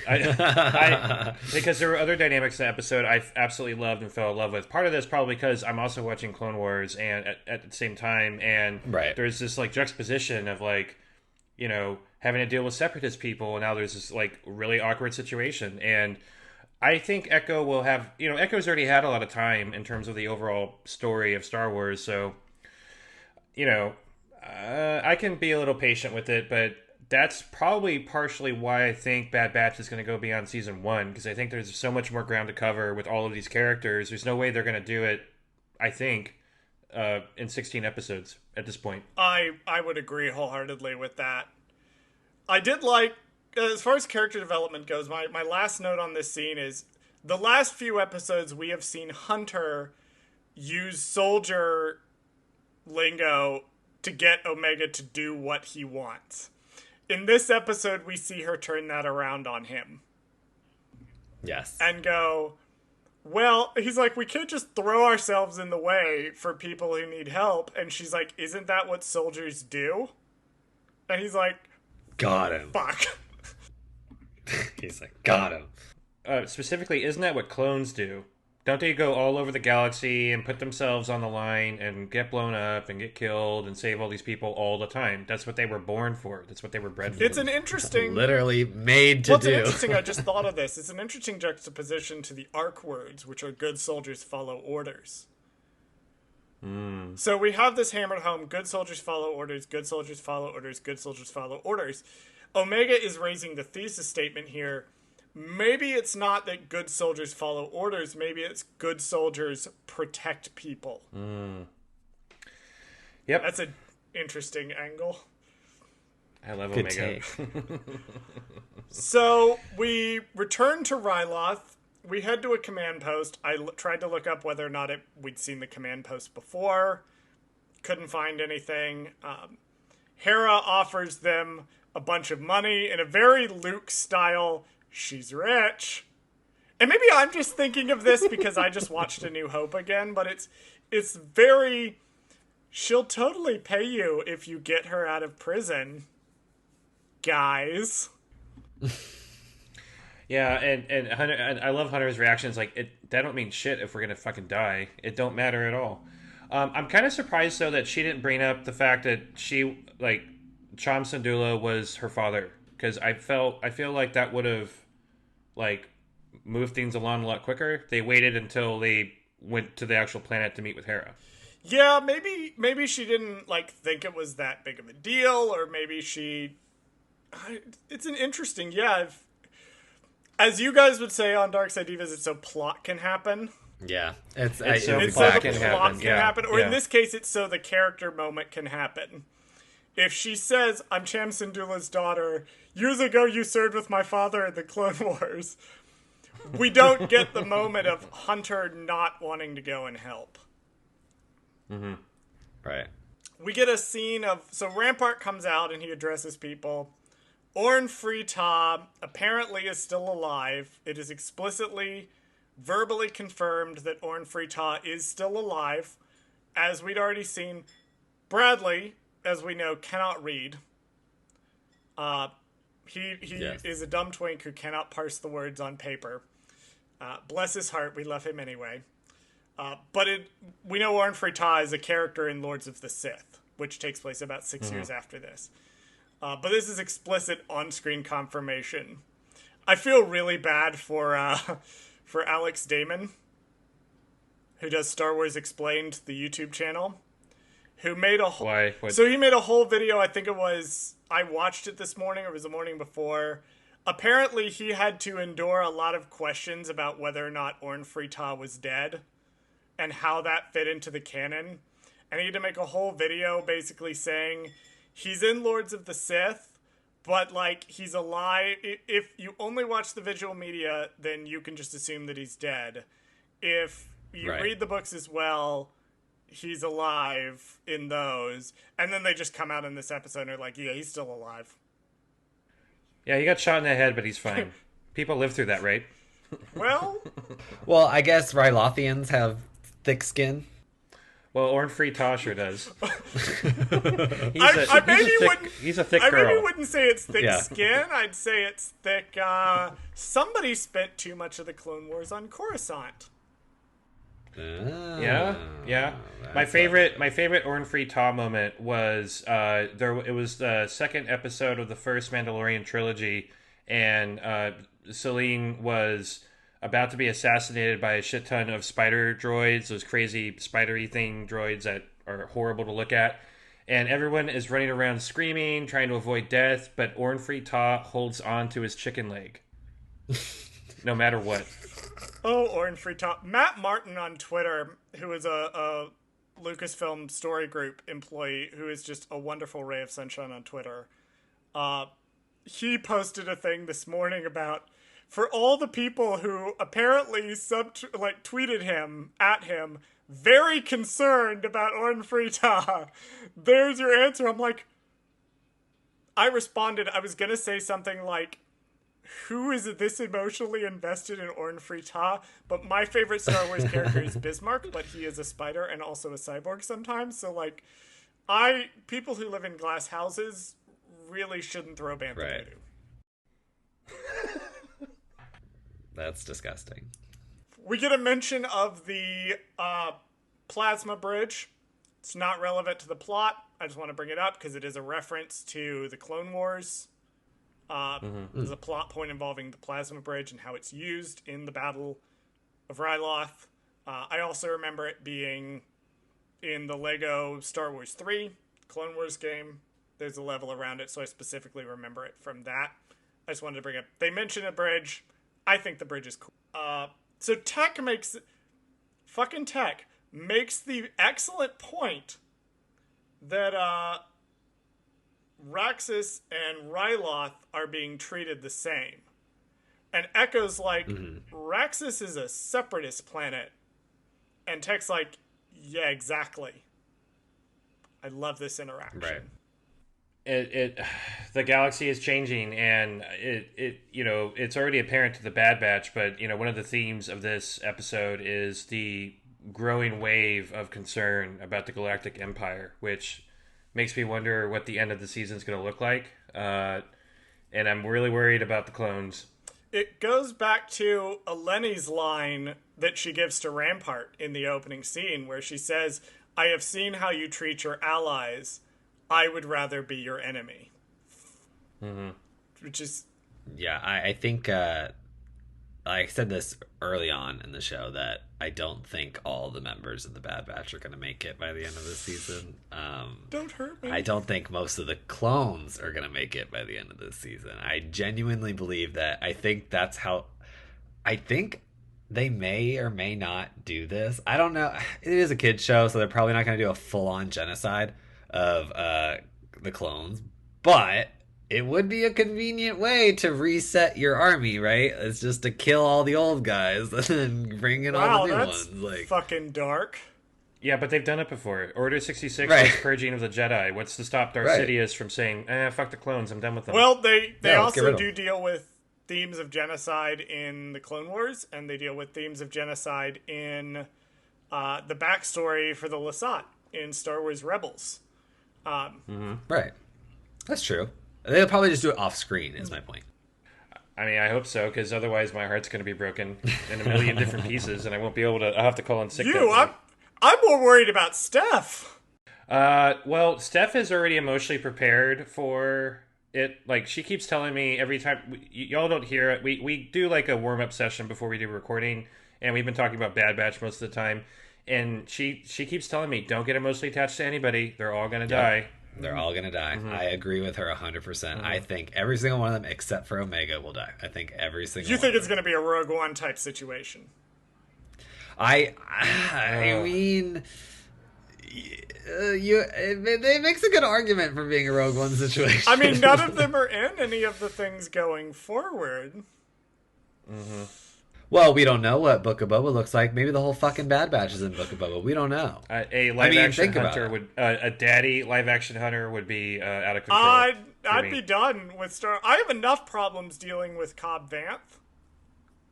because there were other dynamics in the episode I absolutely loved and fell in love with. Part of this probably because I'm also watching Clone Wars and at the same time, and Right. there's this like juxtaposition of like, you know, having to deal with Separatist people, and now there's this like really awkward situation. And I think Echo will have, you know, Echo's already had a lot of time in terms of the overall story of Star Wars, so, you know, I can be a little patient with it, but that's probably partially why I think Bad Batch is going to go beyond season 1, because I think there's so much more ground to cover with all of these characters. There's no way they're going to do it, I think, in 16 episodes at this point. I would agree wholeheartedly with that. I did like, as far as character development goes, my last note on this scene is the last few episodes we have seen Hunter use soldier lingo to get Omega to do what he wants. In this episode, we see her turn that around on him. Yes. And go, well, he's like, we can't just throw ourselves in the way for people who need help. And she's like, isn't that what soldiers do? And he's like, Got him. fuck. He's like, got him. Specifically, isn't that what clones do? Don't they go all over the galaxy and put themselves on the line and get blown up and get killed and save all these people all the time? That's what they were born for. That's what they were bred for. It's an interesting... Literally made to What's do. interesting, I just thought of this. It's an interesting juxtaposition to the ARC words, which are good soldiers follow orders. So we have this hammered home, good soldiers follow orders, good soldiers follow orders, good soldiers follow orders. Omega is raising the thesis statement here. Maybe it's not that good soldiers follow orders. Maybe it's good soldiers protect people. Yep. That's an interesting angle. I love Good Omega. take. So we return to Ryloth. We head to a command post. I tried to look up whether or not we'd seen the command post before. Couldn't find anything. Hera offers them a bunch of money in a very Luke style, she's rich. And maybe I'm just thinking of this because I just watched A New Hope again, but it's very, she'll totally pay you if you get her out of prison, guys. Yeah, and Hunter, and I love Hunter's reactions. Like, that don't mean shit if we're gonna fucking die. It don't matter at all. I'm kind of surprised though that she didn't bring up the fact that she like Cham Syndulla was her father, because I feel like that would have like moved things along a lot quicker. They waited until they went to the actual planet to meet with Hera. Yeah, maybe she didn't like think it was that big of a deal, or maybe she. It's an interesting, as you guys would say on Dark Side Divas, it's so plot can happen. Yeah. It's so It's plot so can the happen, plot can yeah, happen, or yeah. in this case, it's so the character moment can happen. If she says, "I'm Cham Syndulla's daughter. Years ago, you served with my father in the Clone Wars," we don't get the moment of Hunter not wanting to go and help. right. We get a scene of... So Rampart comes out and he addresses people. Orn Freeta apparently is still alive. It is explicitly, verbally confirmed that Orn Freeta is still alive. As we'd already seen, Bradley, as we know, cannot read. He Yes. is a dumb twink who cannot parse the words on paper. Bless his heart, we love him anyway. But we know Orn Free Taa is a character in Lords of the Sith, which takes place about 6 years after this. But this is explicit on-screen confirmation. I feel really bad for Alex Damon, who does Star Wars Explained, the YouTube channel, who made a whole... Why? So he made a whole video, I think it was... I watched it this morning, or it was the morning before. Apparently, he had to endure a lot of questions about whether or not Orn Free Taa was dead, and how that fit into the canon. And he had to make a whole video basically saying he's in Lords of the Sith, but, like, he's alive. If you only watch the visual media, then you can just assume that he's dead. If you read the books as well, he's alive in those. And then they just come out in this episode and are like, yeah, he's still alive. Yeah, he got shot in the head, but he's fine. People live through that, right? Well, I guess Rylothians have thick skin. Well, Orn Free Taa sure does. He's a thick I girl. maybe wouldn't say it's thick Yeah. skin. I'd say it's thick. Somebody spent too much of the Clone Wars on Coruscant. Yeah. My favorite Orn Free Taa moment was it was the second episode of the first Mandalorian trilogy, and Celine was about to be assassinated by a shit ton of spider droids, those crazy spidery thing droids that are horrible to look at. And everyone is running around screaming, trying to avoid death, but Orn Free Taa holds on to his chicken leg. No matter what. Oh, Orn Free Taa. Matt Martin on Twitter, who is a Lucasfilm Story Group employee, who is just a wonderful ray of sunshine on Twitter, he posted a thing this morning about, for all the people who apparently tweeted him at him, very concerned about Orn Free Taa, there's your answer. I'm like, I responded, I was gonna say something like, who is this emotionally invested in Orn Free Taa? But my favorite Star Wars character is Bismarck, but he is a spider and also a cyborg sometimes. So, like, people who live in glass houses really shouldn't throw bantha Right. voodoo. That's disgusting. We get a mention of the plasma bridge. It's not relevant to the plot. I just want to bring it up because it is a reference to the Clone Wars. There's a plot point involving the plasma bridge and how it's used in the Battle of Ryloth. I also remember it being in the Lego Star Wars 3 Clone Wars game. There's a level around it, so I specifically remember it from that. I just wanted to bring up. They mention a bridge. I think the bridge is cool. So Tech makes the excellent point that Raxus and Ryloth are being treated the same. And Echo's like, Raxus is a separatist planet. And Tech's like, yeah, exactly. I love this interaction. Right. The galaxy is changing, and it's already apparent to the Bad Batch, but one of the themes of this episode is the growing wave of concern about the Galactic Empire, which makes me wonder what the end of the season is going to look like. And I'm really worried about the clones. It goes back to Eleni's line that she gives to Rampart in the opening scene, where she says, I have seen how you treat your allies. I would rather be your enemy. Mm-hmm. Which is... Yeah, I think I said this early on in the show that I don't think all the members of the Bad Batch are going to make it by the end of the season. Don't hurt me. I don't think most of the clones are going to make it by the end of the season. I genuinely believe that. I think that's how... I think they may or may not do this. I don't know. It is a kid's show, so they're probably not going to do a full-on genocide of the clones. But it would be a convenient way to reset your army, right? It's just to kill all the old guys and then bring in all the new that's ones. Like, fucking dark. Yeah, but they've done it before. Order 66 Right. was purging of the Jedi. What's to stop Darth Right. Sidious from saying, fuck the clones, I'm done with them? Well, they Yeah, let's get also rid of do them. deal with themes of genocide in the Clone Wars, and they deal with themes of genocide in the backstory for the Lasat in Star Wars Rebels. Right. That's true. They'll probably just do it off screen, is my point. I mean, I hope so, because otherwise my heart's going to be broken in a million different pieces, and I won't be able to. I'll have to call in sick. I'm more worried about Steph. Well, Steph is already emotionally prepared for it. Like, she keeps telling me every time. Y'all don't hear it. We do like a warm up session before we do recording, and we've been talking about Bad Batch most of the time. And she keeps telling me, don't get emotionally attached to anybody. They're all going to die. They're all going to die. I agree with her 100%. I think every single one of them, except for Omega, will die. I think every single You one. think it's going to be a Rogue One type situation? I mean, it makes a good argument for being a Rogue One situation. I mean, none of them are in any of the things going forward. Well, we don't know what Book of Boba looks like. Maybe the whole fucking Bad Batch is in Book of Boba. We don't know. A live action hunter would a daddy live action hunter would be out of control. I'd be done with Star. I have enough problems dealing with Cobb Vanth.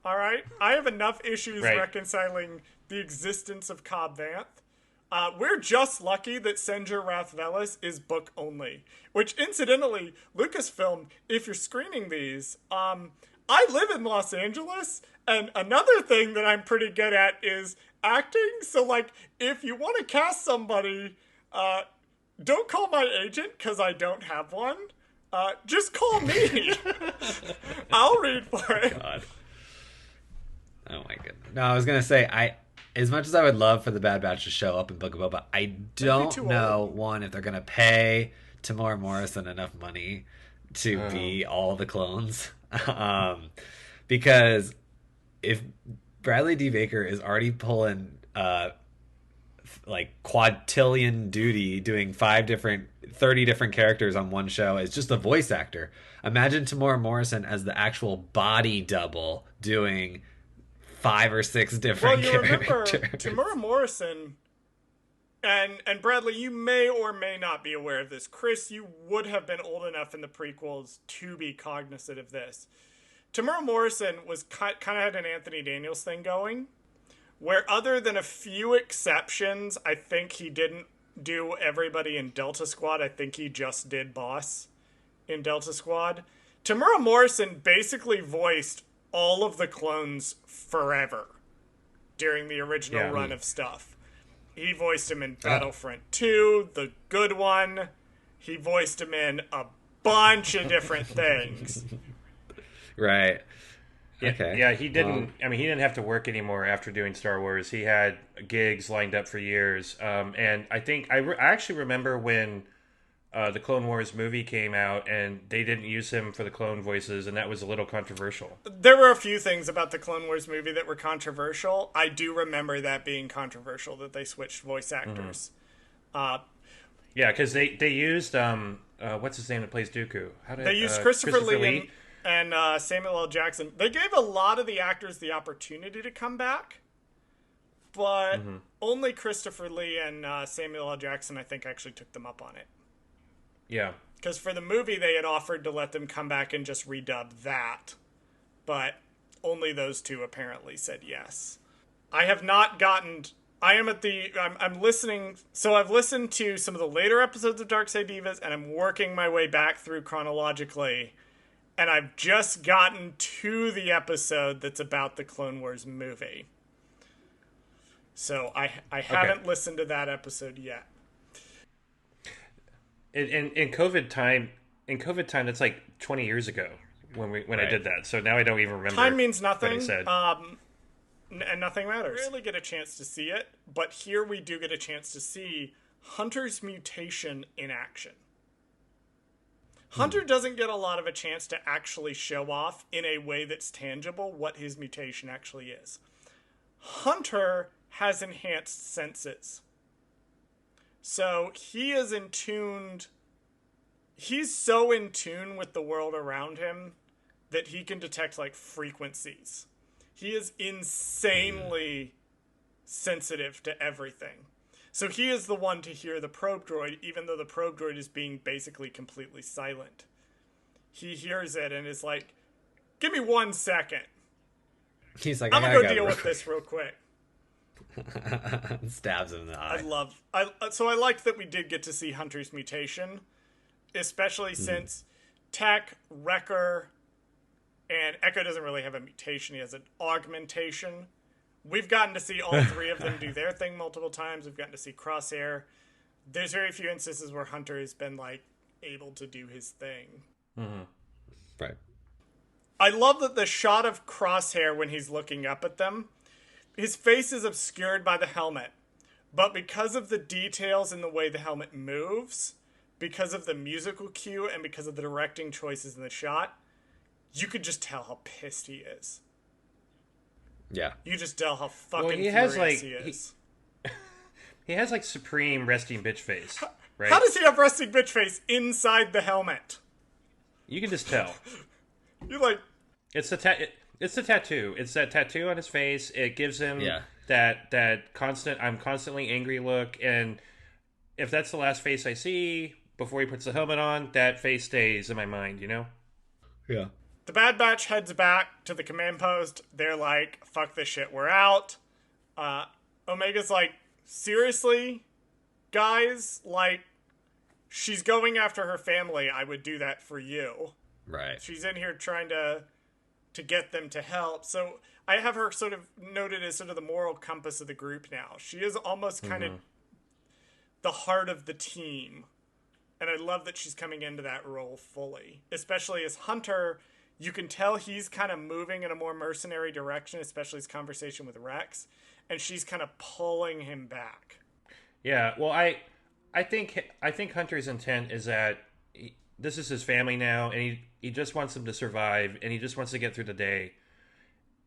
All right, I have enough issues reconciling the existence of Cobb Vanth. We're just lucky that Senjur Rathvelis is book only. Which, incidentally, Lucasfilm, if you're screening these, I live in Los Angeles. And another thing that I'm pretty good at is acting. So, like, if you want to cast somebody, don't call my agent because I don't have one. Just call me. I'll read for it. God. Oh my goodness. No, I was gonna say as much as I would love for the Bad Batch to show up in Book of Boba, I don't know if they're gonna pay Tamora Morrison enough money to be all the clones, because if Bradley D. Baker is already pulling like quadtillion duty doing 30 different characters on one show as just a voice actor, imagine Tamora Morrison as the actual body double doing 5 or 6 different characters. Remember, Tamora Morrison, and Bradley, you may or may not be aware of this. Chris, you would have been old enough in the prequels to be cognizant of this. Tamora Morrison was kind of had an Anthony Daniels thing going, where other than a few exceptions, I think he didn't do everybody in Delta Squad. I think he just did Boss in Delta Squad. Tamora Morrison basically voiced all of the clones forever during the original run of stuff. He voiced him in Battlefront 2, the good one. He voiced him in a bunch of different things. Right. Yeah, Okay. yeah, he didn't. I mean, he didn't have to work anymore after doing Star Wars. He had gigs lined up for years. And I think I actually remember when the Clone Wars movie came out, and they didn't use him for the clone voices, and that was a little controversial. There were a few things about the Clone Wars movie that were controversial. I do remember that being controversial, that they switched voice actors. Yeah, because they used what's his name that plays Dooku? They used Christopher Lee. And Samuel L. Jackson. They gave a lot of the actors the opportunity to come back, but only Christopher Lee and Samuel L. Jackson, I think, actually took them up on it. Yeah. Because for the movie, they had offered to let them come back and just redub that, but only those two apparently said yes. I have not gotten... I'm listening... So I've listened to some of the later episodes of Dark Side Divas, and I'm working my way back through chronologically. And I've just gotten to the episode that's about the Clone Wars movie. So I haven't listened to that episode yet. In COVID time, that's like 20 years ago when I did that. So now I don't even remember. Time means nothing. What he said. And nothing matters. We rarely get a chance to see it, but here we do get a chance to see Hunter's mutation in action. Hunter doesn't get a lot of a chance to actually show off in a way that's tangible what his mutation actually is. Hunter has enhanced senses. So he's so in tune with the world around him that he can detect like frequencies. He is insanely sensitive to everything. So he is the one to hear the probe droid, even though the probe droid is being basically completely silent. He hears it and is like, give me 1 second. He's like, I'm going to go deal with this real quick. Stabs him in the eye. So I liked that we did get to see Hunter's mutation, especially since Tech, Wrecker, and Echo doesn't really have a mutation. He has an augmentation. We've gotten to see all three of them do their thing multiple times. We've gotten to see Crosshair. There's very few instances where Hunter has been, like, able to do his thing. Mm-hmm. Right. I love that the shot of Crosshair when he's looking up at them, his face is obscured by the helmet. But because of the details in the way the helmet moves, because of the musical cue, and because of the directing choices in the shot, you could just tell how pissed he is. Yeah. You just tell how fucking furious he is. He has, like, supreme resting bitch face, right? How does he have resting bitch face inside the helmet? You can just tell. You're like... It's the tattoo. It's that tattoo on his face. It gives him that constant, I'm constantly angry look, and if that's the last face I see before he puts the helmet on, that face stays in my mind, you know? Yeah. The Bad Batch heads back to the command post. They're like, fuck this shit, we're out. Omega's like, seriously? Guys? Like, she's going after her family. I would do that for you. Right. She's in here trying to get them to help. So I have her sort of noted as sort of the moral compass of the group now. She is almost kind of the heart of the team. And I love that she's coming into that role fully. Especially as Hunter, you can tell he's kind of moving in a more mercenary direction, especially his conversation with Rex. And she's kind of pulling him back. Yeah, well, I think Hunter's intent is that this is his family now, and he just wants them to survive, and he just wants to get through the day.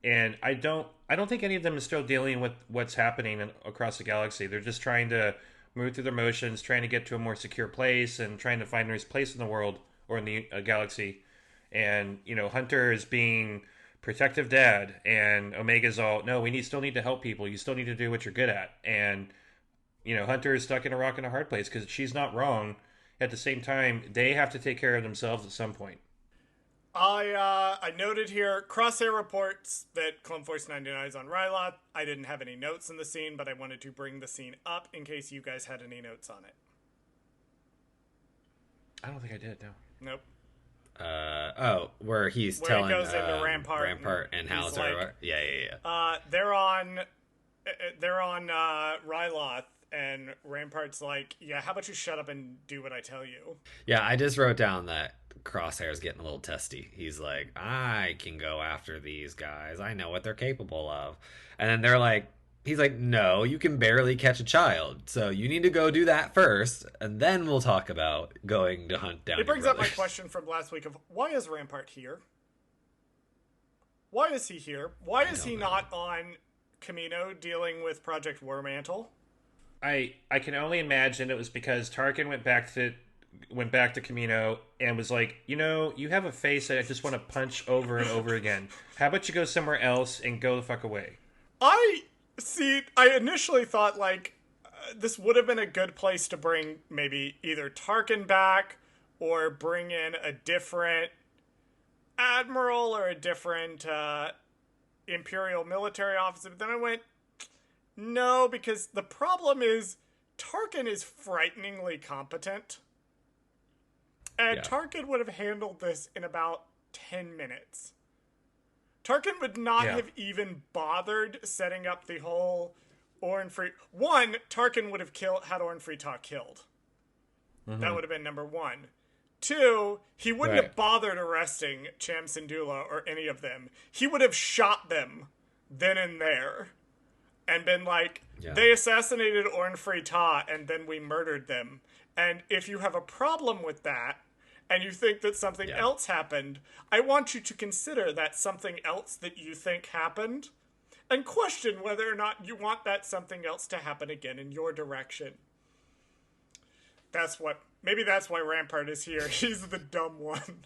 And I don't think any of them is still dealing with what's happening across the galaxy. They're just trying to move through their motions, trying to get to a more secure place, and trying to find his place in the world or in the galaxy. And, you know, Hunter is being protective dad, and Omega's all, no, we still need to help people. You still need to do what you're good at. And, you know, Hunter is stuck in a rock and a hard place because she's not wrong. At the same time, they have to take care of themselves at some point. I noted here, Crosshair reports that Clone Force 99 is on Ryloth. I didn't have any notes in the scene, but I wanted to bring the scene up in case you guys had any notes on it. I don't think I did, no. Nope. Where he's where telling he goes into Rampart and Howzer. Like, yeah. They're on Ryloth, and Rampart's like, yeah, how about you shut up and do what I tell you? Yeah, I just wrote down that Crosshair's getting a little testy. He's like, I can go after these guys. I know what they're capable of. And then they're like, he's like, no, you can barely catch a child. So you need to go do that first, and then we'll talk about going to hunt down. It brings up my question from last week of, why is Rampart here? Why is he here? Why is he not on Camino dealing with Project Warmantle? I can only imagine it was because Tarkin went back to Camino and was like, you know, you have a face that I just want to punch over and over again. How about you go somewhere else and go the fuck away? I initially thought, like, this would have been a good place to bring maybe either Tarkin back or bring in a different admiral or a different Imperial military officer. But then I went, no, because the problem is Tarkin is frighteningly competent. And Tarkin would have handled this in about 10 minutes. Tarkin would not have even bothered setting up the whole Orn Free... One, Tarkin would have had Orn Free-Taa killed. Mm-hmm. That would have been number one. Two, he wouldn't have bothered arresting Cham Syndulla or any of them. He would have shot them then and there. And been like, they assassinated Orn Free-Taa and then we murdered them. And if you have a problem with that, and you think that something else happened, I want you to consider that something else that you think happened and question whether or not you want that something else to happen again in your direction. Maybe that's why Rampart is here. He's the dumb one.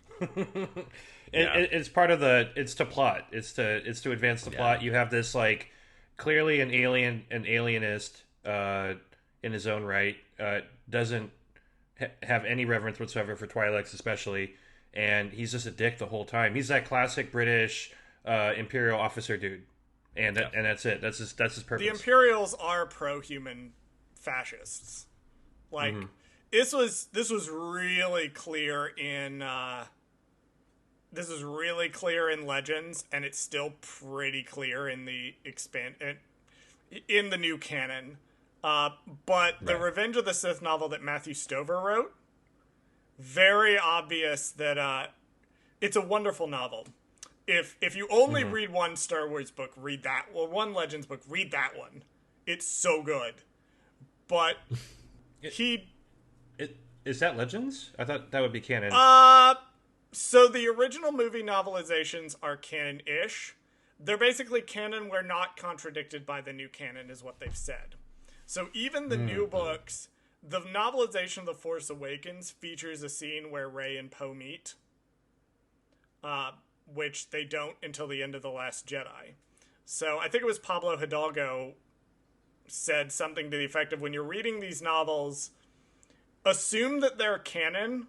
It's part of it's to plot. It's to advance the plot. You have this, like, clearly an alienist in his own right, doesn't have any reverence whatsoever for Twi'leks especially, and he's just a dick the whole time. He's that classic British Imperial officer dude, and that's it. That's his purpose. The Imperials are pro-human fascists. Like this was really clear in Legends, and it's still pretty clear in the in the new canon. But the Revenge of the Sith novel that Matthew Stover wrote, very obvious that it's a wonderful novel. If you only read one Star Wars book, read that. Well, one Legends book, read that one. It's so good. But is that Legends? I thought that would be canon. So the original movie novelizations are canon-ish. They're basically canon where not contradicted by the new canon, is what they've said. So even the new books, the novelization of The Force Awakens features a scene where Rey and Poe meet, which they don't until the end of The Last Jedi. So I think it was Pablo Hidalgo said something to the effect of, when you're reading these novels, assume that they're canon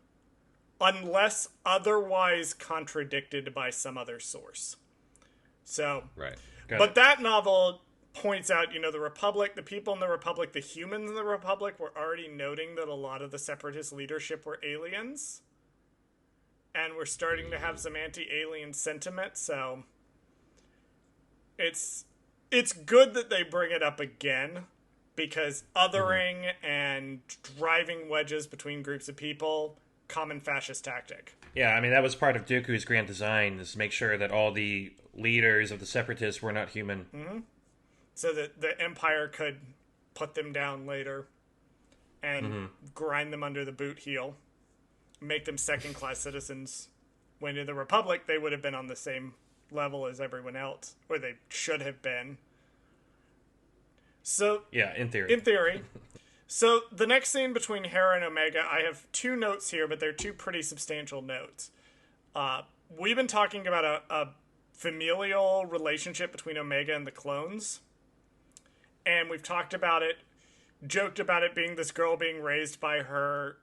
unless otherwise contradicted by some other source. So, but that novel points out, the Republic, the people in the Republic, the humans in the Republic were already noting that a lot of the Separatist leadership were aliens. And we're starting to have some anti-alien sentiment, so it's good that they bring it up again, because othering and driving wedges between groups of people, common fascist tactic. Yeah, I mean, that was part of Dooku's grand design, is to make sure that all the leaders of the Separatists were not human. Mm-hmm. So that the Empire could put them down later and grind them under the boot heel. Make them second-class citizens, when in the Republic they would have been on the same level as everyone else, or they should have been. So yeah, in theory. In theory. So the next scene between Hera and Omega, I have 2 notes here, but they're 2 pretty substantial notes. We've been talking about a familial relationship between Omega and the clones, and we've talked about it, joked about it being this girl being raised by her,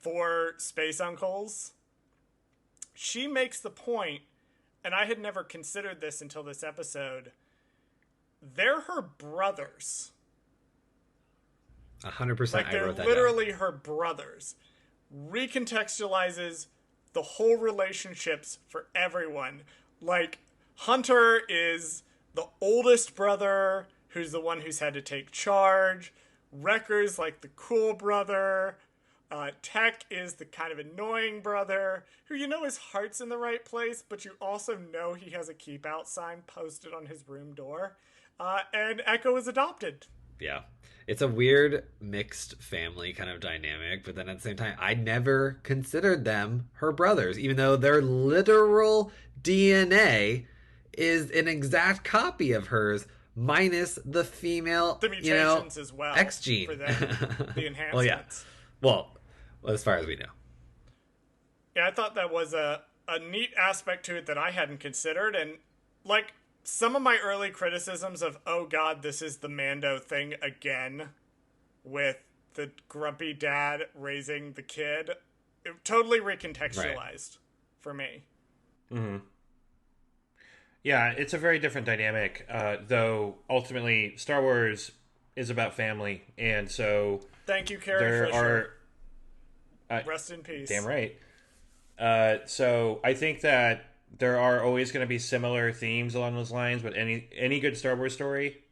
4 space uncles. She makes the point, and I had never considered this until this episode, they're her brothers. 100%. Like, they're literally her brothers. Recontextualizes the whole relationships for everyone. Like, Hunter is the oldest brother who's the one who's had to take charge. Wrecker's like the cool brother. Tech is the kind of annoying brother who, his heart's in the right place, but you also know he has a keep out sign posted on his room door. And Echo is adopted. Yeah. It's a weird mixed family kind of dynamic, but then at the same time, I never considered them her brothers, even though their literal DNA is an exact copy of hers, minus the female, the mutations as well, X gene for them, the enhancements. Well, yeah. Well, as far as we know. Yeah, I thought that was a neat aspect to it that I hadn't considered, and like some of my early criticisms of, oh god, this is the Mando thing again, with the grumpy dad raising the kid, it totally recontextualized for me. Mm-hmm. Yeah, it's a very different dynamic, though ultimately Star Wars is about family, and so thank you, Carrie Fisher. Rest in peace. Damn right. So I think that there are always going to be similar themes along those lines with any good Star Wars story.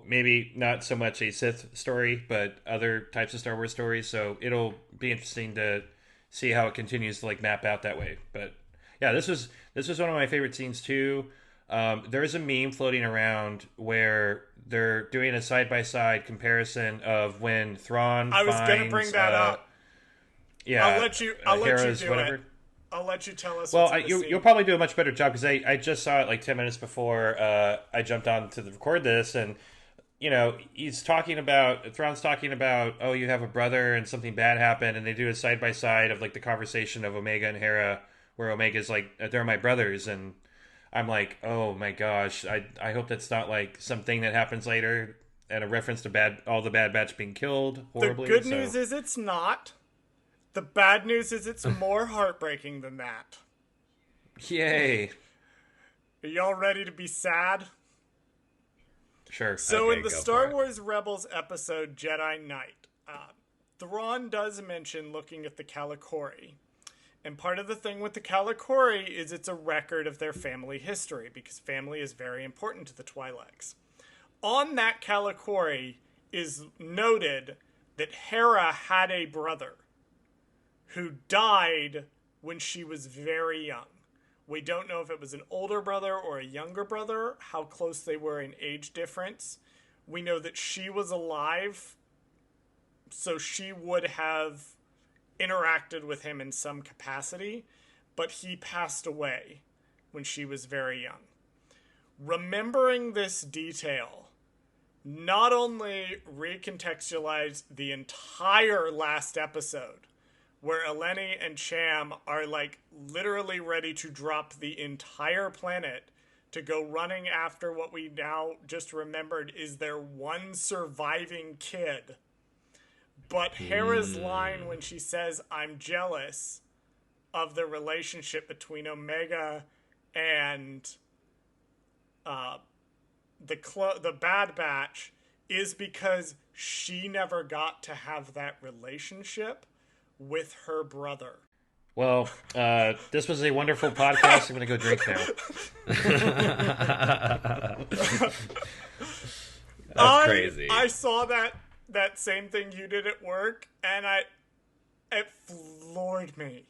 Maybe not so much a Sith story, but other types of Star Wars stories. So it'll be interesting to see how it continues to map out that way. But yeah, this was one of my favorite scenes too. There is a meme floating around where they're doing a side-by-side comparison of when Thrawn I was going to bring that up. Yeah, I'll let you do whatever. it. I'll let you tell us. Well, you'll probably do a much better job, because I just saw it 10 minutes before I jumped on to record this, and Thrawn's talking about, oh, you have a brother and something bad happened, and they do a side-by-side of the conversation of Omega and Hera, where Omega's they're my brothers, and I'm like, oh my gosh, I hope that's not something that happens later and a reference to all the Bad Batch being killed horribly. The good news is it's not. The bad news is it's more heartbreaking than that. Yay. Are y'all ready to be sad? Sure. So Okay, in the go Star for it. Wars Rebels episode Jedi Knight, Thrawn does mention looking at the Kalikori. And part of the thing with the Kalikori is it's a record of their family history, because family is very important to the Twi'leks. On that Kalikori is noted that Hera had a brother who died when she was very young. We don't know if it was an older brother or a younger brother, how close they were in age difference. We know that she was alive, so she would have interacted with him in some capacity, but he passed away when she was very young. Remembering this detail not only recontextualized the entire last episode, where Eleni and Cham are like literally ready to drop the entire planet to go running after what we now just remembered is their one surviving kid. But Hera's line when she says, "I'm jealous," of the relationship between Omega and the Bad Batch is because she never got to have that relationship with her brother. Well, this was a wonderful podcast. I'm going to go drink now. That's crazy. I saw that same thing you did at work, and it floored me.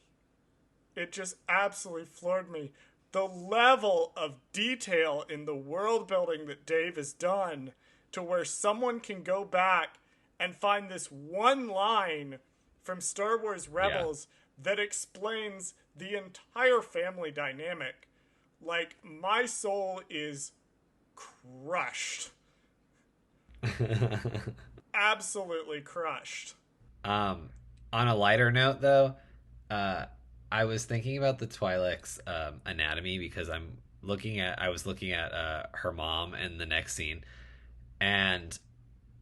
It just absolutely floored me. The level of detail in the world building that Dave has done to where someone can go back and find this one line from Star Wars Rebels that explains the entire family dynamic. Like, my soul is crushed. Absolutely crushed. On a lighter note, though, I was thinking about the Twi'leks anatomy because I was looking at her mom in the next scene, and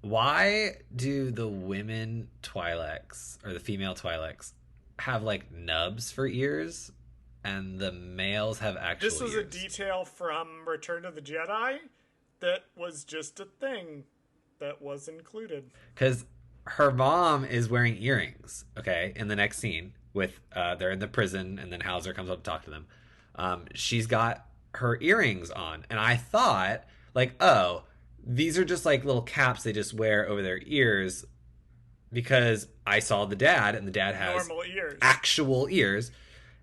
why do the women Twi'leks or the female Twi'leks have like nubs for ears, and the males have actual This was ears? a detail from Return of the Jedi that was just a thing that was included. Because her mom is wearing earrings, okay, in the next scene with they're in the prison, and then Howzer comes up to talk to them. She's got her earrings on, and I thought, like, oh, these are just like little caps they just wear over their ears, because I saw the dad, and the dad has Normal ears. actual ears.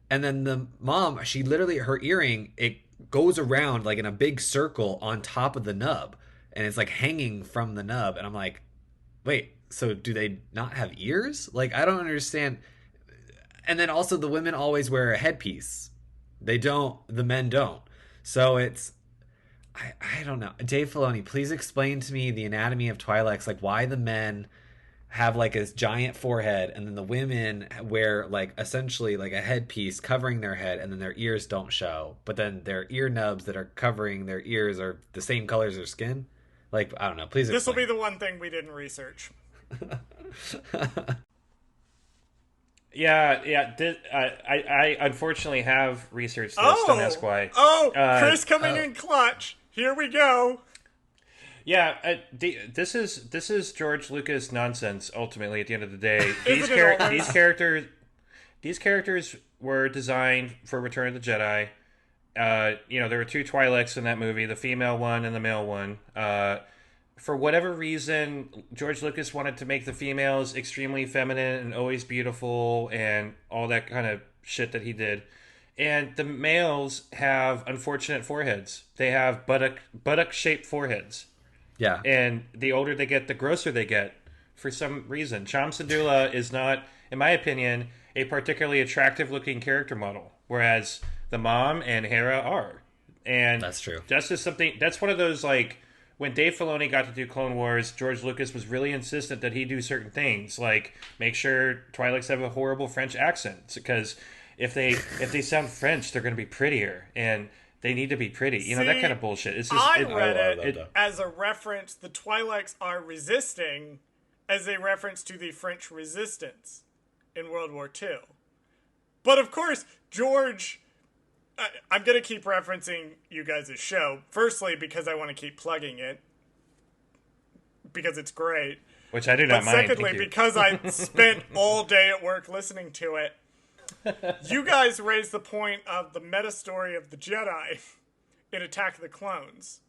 And then the mom, she literally, her earring, it goes around like in a big circle on top of the nub, and it's like hanging from the nub. And I'm like, wait, so do they not have ears? Like, I don't understand. And then also the women always wear a headpiece. They don't, the men don't. So it's, I don't know. Dave Filoni, please explain to me the anatomy of Twi'leks, like why the men have like a giant forehead, and then the women wear like essentially like a headpiece covering their head, and then their ears don't show, but then their ear nubs that are covering their ears are the same color as their skin. Like, I don't know, please explain. This will be the one thing we didn't research. Yeah. I unfortunately have researched this. Don't ask why. Chris coming in clutch. Here we go. Yeah, this is George Lucas nonsense. Ultimately, at the end of the day, these characters were designed for Return of the Jedi. There were two Twi'leks in that movie, the female one and the male one. For whatever reason, George Lucas wanted to make the females extremely feminine and always beautiful and all that kind of shit that he did. And the males have unfortunate foreheads. They have buttock-shaped foreheads. Yeah. And the older they get, the grosser they get for some reason. Cham Syndulla is not, in my opinion, a particularly attractive-looking character model, whereas the mom and Hera are. And that's true. That's just something, that's one of those, like, when Dave Filoni got to do Clone Wars, George Lucas was really insistent that he do certain things, like make sure Twi'leks have a horrible French accent, because if they sound French, they're going to be prettier, and they need to be pretty. You know, that kind of bullshit. It's just, I read it as a reference, the Twi'leks are resisting, as a reference to the French resistance in World War II. But of course, George I'm going to keep referencing you guys' show. Firstly, because I want to keep plugging it. Because it's great. Which I do not mind. Secondly, because I spent all day at work listening to it. You guys raised the point of the meta story of the Jedi in Attack of the Clones.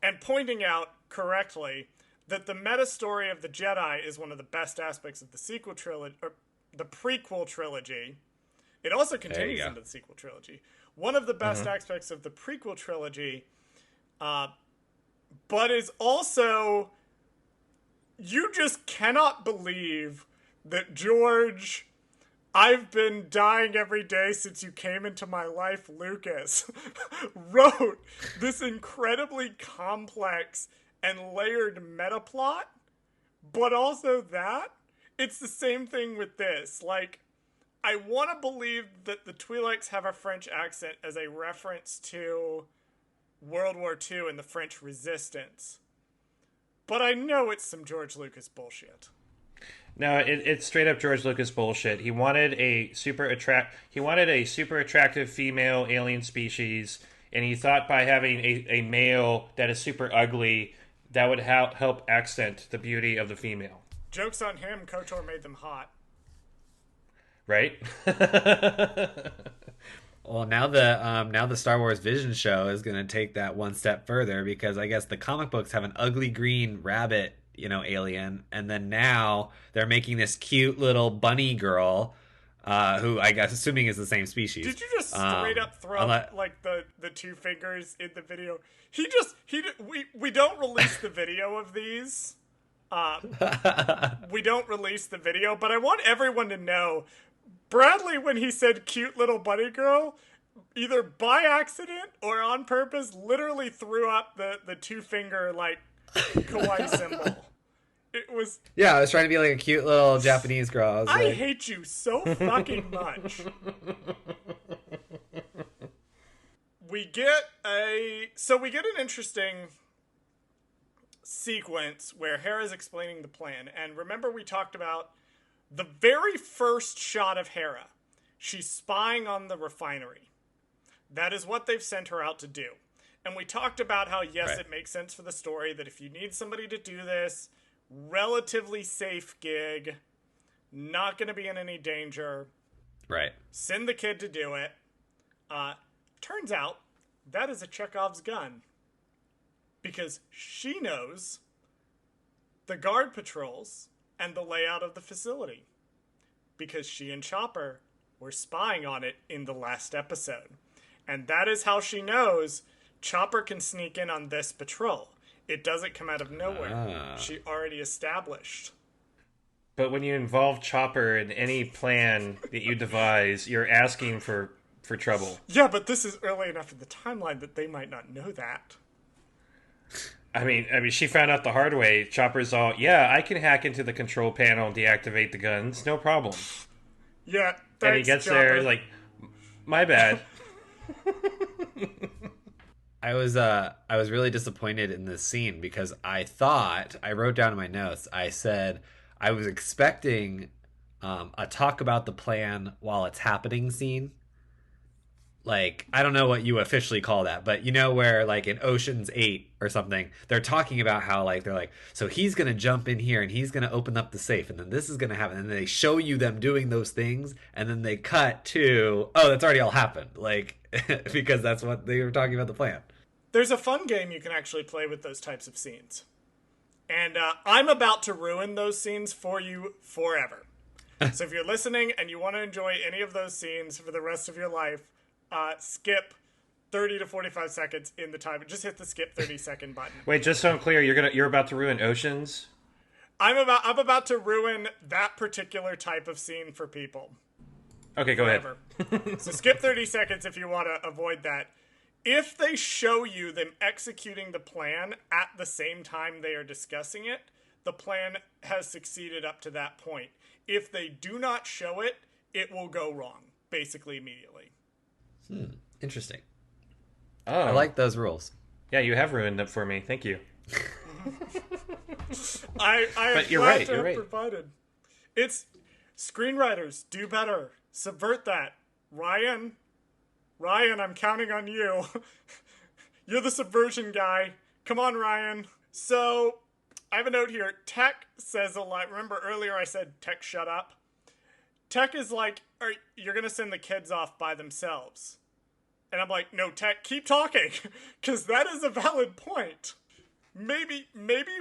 And pointing out correctly that the meta story of the Jedi is one of the best aspects of the sequel trilogy, or the prequel trilogy. It also continues into the sequel trilogy. One of the best aspects of the prequel trilogy, but is also, you just cannot believe that George, I've been dying every day since you came into my life, Lucas, wrote this incredibly complex and layered meta plot, but also that, it's the same thing with this. Like, I want to believe that the Twi'leks have a French accent as a reference to World War II and the French Resistance. But I know it's some George Lucas bullshit. No, it's straight up George Lucas bullshit. He wanted a super attractive female alien species, and he thought by having a male that is super ugly, that would help accent the beauty of the female. Joke's on him, KOTOR made them hot. Right? Well, now the Star Wars Vision show is going to take that one step further, because I guess the comic books have an ugly green rabbit, alien, and then now they're making this cute little bunny girl, who I guess assuming is the same species. Did you just straight up throw like the two fingers in the video? We don't release the video of these. We don't release the video, but I want everyone to know, Bradley, when he said cute little bunny girl, either by accident or on purpose, literally threw up the two finger like kawaii symbol. It was... Yeah, I was trying to be like a cute little Japanese girl. I hate you so fucking much. We get an interesting sequence where Hera's explaining the plan. And remember, we talked about the very first shot of Hera. She's spying on the refinery. That is what they've sent her out to do. And we talked about how, yes, It makes sense for the story that if you need somebody to do this, relatively safe gig, not going to be in any danger. Right. Send the kid to do it. Turns out that is a Chekhov's gun. Because she knows the guard patrols and the layout of the facility. Because she and Chopper were spying on it in the last episode. And that is how she knows Chopper can sneak in on this patrol. It doesn't come out of nowhere. She already established. But when you involve Chopper in any plan that you devise, you're asking for trouble. Yeah, but this is early enough in the timeline that they might not know that. I mean, she found out the hard way. Chopper's all, yeah, I can hack into the control panel and deactivate the guns, no problem. Yeah, thanks, and he gets Chopper. there, like, my bad. I was really disappointed in this scene because I wrote down in my notes, I said I was expecting a talk about the plan while it's happening scene. Like, I don't know what you officially call that, but where like in Ocean's 8 or something, they're talking about how like, they're like, so he's going to jump in here and he's going to open up the safe and then this is going to happen. And they show you them doing those things and then they cut to, oh, that's already all happened. Like, because that's what they were talking about the plan. There's a fun game you can actually play with those types of scenes. And I'm about to ruin those scenes for you forever. So if you're listening and you want to enjoy any of those scenes for the rest of your life, skip 30 to 45 seconds in the time. Just hit the skip 30-second button. Wait, just so I'm clear, you're about to ruin Oceans? I'm about to ruin that particular type of scene for people. Okay, go ahead. So skip 30 seconds if you want to avoid that. If they show you them executing the plan at the same time they are discussing it, the plan has succeeded up to that point. If they do not show it, it will go wrong, basically immediately. Interesting. Oh, I like those rules. Yeah, you have ruined them for me. Thank you. But you're right. You're right. Provided. It's screenwriters do better. Subvert that. Ryan, Ryan, I'm counting on you. You're the subversion guy. Come on, Ryan. So, I have a note here. Tech says a lot. Remember earlier I said, Tech, shut up? Tech is like, you're going to send the kids off by themselves. And I'm like, no, Tech, keep talking. Because that is a valid point. Maybe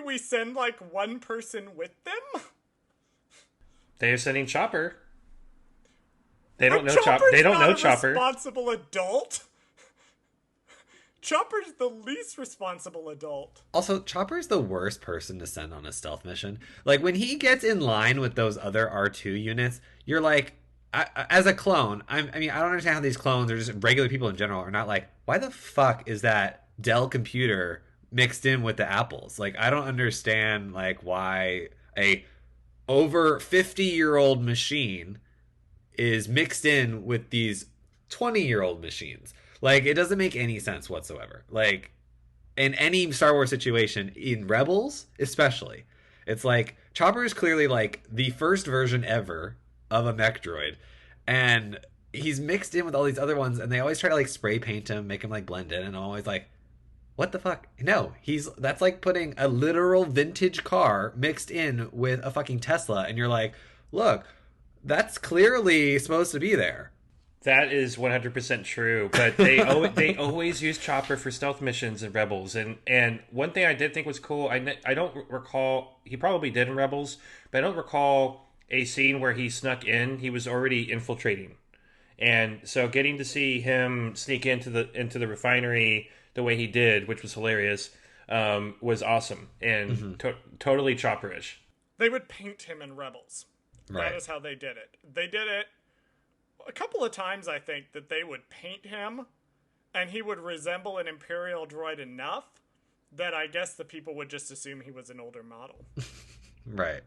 we send, like, one person with them? They're sending Chopper. They don't know Chopper. They don't know Chopper. Responsible adult. Chopper's the least responsible adult. Also, Chopper's the worst person to send on a stealth mission. Like, when he gets in line with those other R2 units, you're like, as a clone, I mean, I don't understand how these clones, or just regular people in general, are not like, why the fuck is that Dell computer mixed in with the apples? Like, I don't understand, like, why a over 50-year-old machine is mixed in with these 20-year-old machines. Like, it doesn't make any sense whatsoever. Like, in any Star Wars situation, in Rebels especially, it's like Chopper is clearly like the first version ever of a mech droid, and he's mixed in with all these other ones, and they always try to like spray paint him, make him like blend in, and I'm always like, what the fuck? No, that's like putting a literal vintage car mixed in with a fucking Tesla, and you're like, look, that's clearly supposed to be there. That is 100% true, but they always use Chopper for stealth missions in Rebels, and one thing I did think was cool, I don't recall, he probably did in Rebels, but I don't recall a scene where he snuck in. He was already infiltrating, and so getting to see him sneak into the refinery the way he did, which was hilarious, was awesome and totally Chopper-ish. They would paint him in Rebels. Right. That is how they did it. They did it a couple of times, I think, that they would paint him and he would resemble an Imperial droid enough that I guess the people would just assume he was an older model. Right.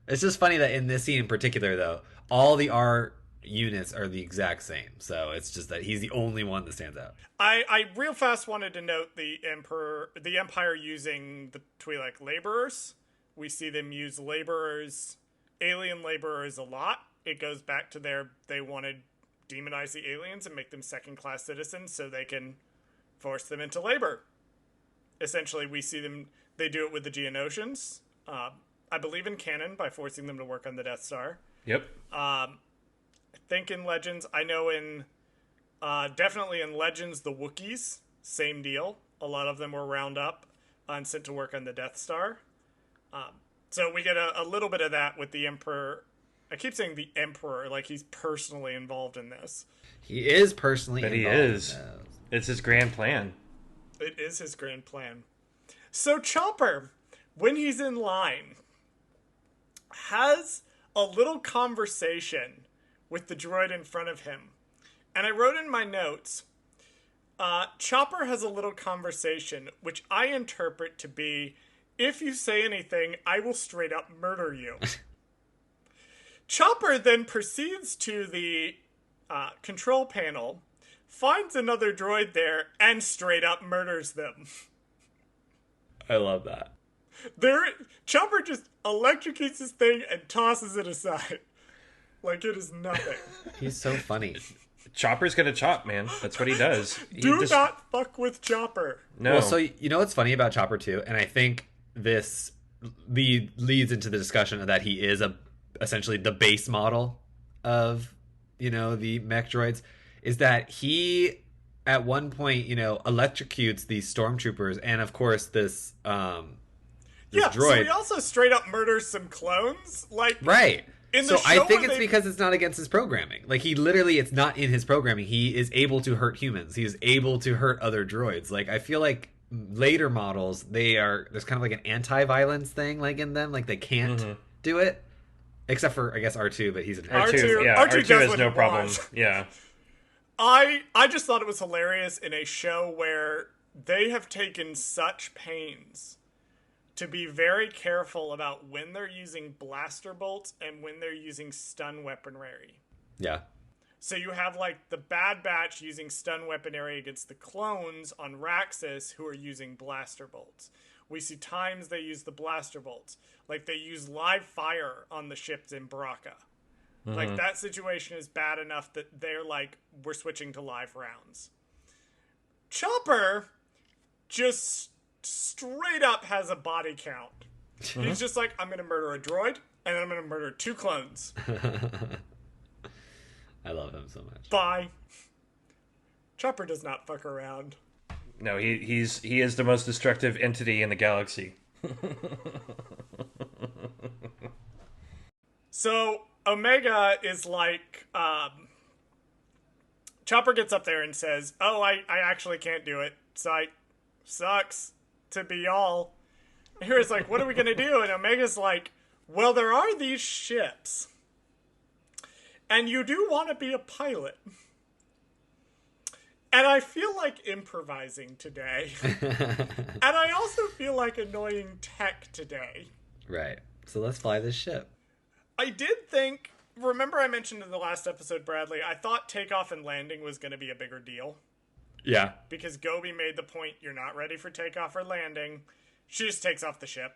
It's just funny that in this scene in particular, though, all the R units are the exact same. So it's just that he's the only one that stands out. I real fast wanted to note the Empire using the Twi'lek laborers. We see them use laborers, alien laborers a lot. It goes back to they wanted demonize the aliens and make them second-class citizens so they can force them into labor. Essentially, we see they do it with the Geonosians. I believe in canon by forcing them to work on the Death Star. Yep. I think in Legends, I know definitely in Legends, the Wookiees, same deal. A lot of them were round up and sent to work on the Death Star. So we get a little bit of that with the Emperor. I keep saying the Emperor, like he's personally involved in this. He is personally but involved. He is. It's his grand plan. It is his grand plan. So Chopper, when he's in line, has a little conversation with the droid in front of him. And I wrote in my notes, Chopper has a little conversation, which I interpret to be, if you say anything, I will straight up murder you. Chopper then proceeds to the control panel, finds another droid there, and straight up murders them. I love that. Chopper just electrocutes his thing and tosses it aside. Like it is nothing. He's so funny. Chopper's gonna chop, man. That's what he does. Do not fuck with Chopper. No. Well, so you know what's funny about Chopper too, and I think this leads into the discussion that he is essentially the base model of, the mech droids, is that he at one point, electrocutes these stormtroopers, and of course this droid. So he also straight up murders some clones, like right. So I think it's because it's not against his programming. Like it's not in his programming. He is able to hurt humans. He is able to hurt other droids. Like I feel like later models, there's kind of like an anti-violence thing like in them. Like they can't do it. Except for, I guess, R2, but he's an R2. Yeah, R2 has no problem. Yeah. I just thought it was hilarious in a show where they have taken such pains to be very careful about when they're using blaster bolts and when they're using stun weaponry. Yeah. So you have, like, the Bad Batch using stun weaponry against the clones on Raxus who are using blaster bolts. We see times they use the blaster bolts. Like, they use live fire on the ships in Baraka. Like, that situation is bad enough that they're like, we're switching to live rounds. Chopper just straight up has a body count. He's just like, I'm going to murder a droid, and then I'm going to murder 2 clones. I love him so much. Bye. Chopper does not fuck around. No, he is the most destructive entity in the galaxy. So Omega is like, Chopper gets up there and says, oh, I actually can't do it. Sucks to be y'all. And Hera's like, what are we going to do? And Omega's like, well, there are these ships. And you do want to be a pilot. And I feel like improvising today. And I also feel like annoying tech today. Right. So let's fly this ship. I did think, remember I mentioned in the last episode, Bradley, I thought takeoff and landing was going to be a bigger deal. Yeah. Because Gobi made the point, you're not ready for takeoff or landing. She just takes off the ship.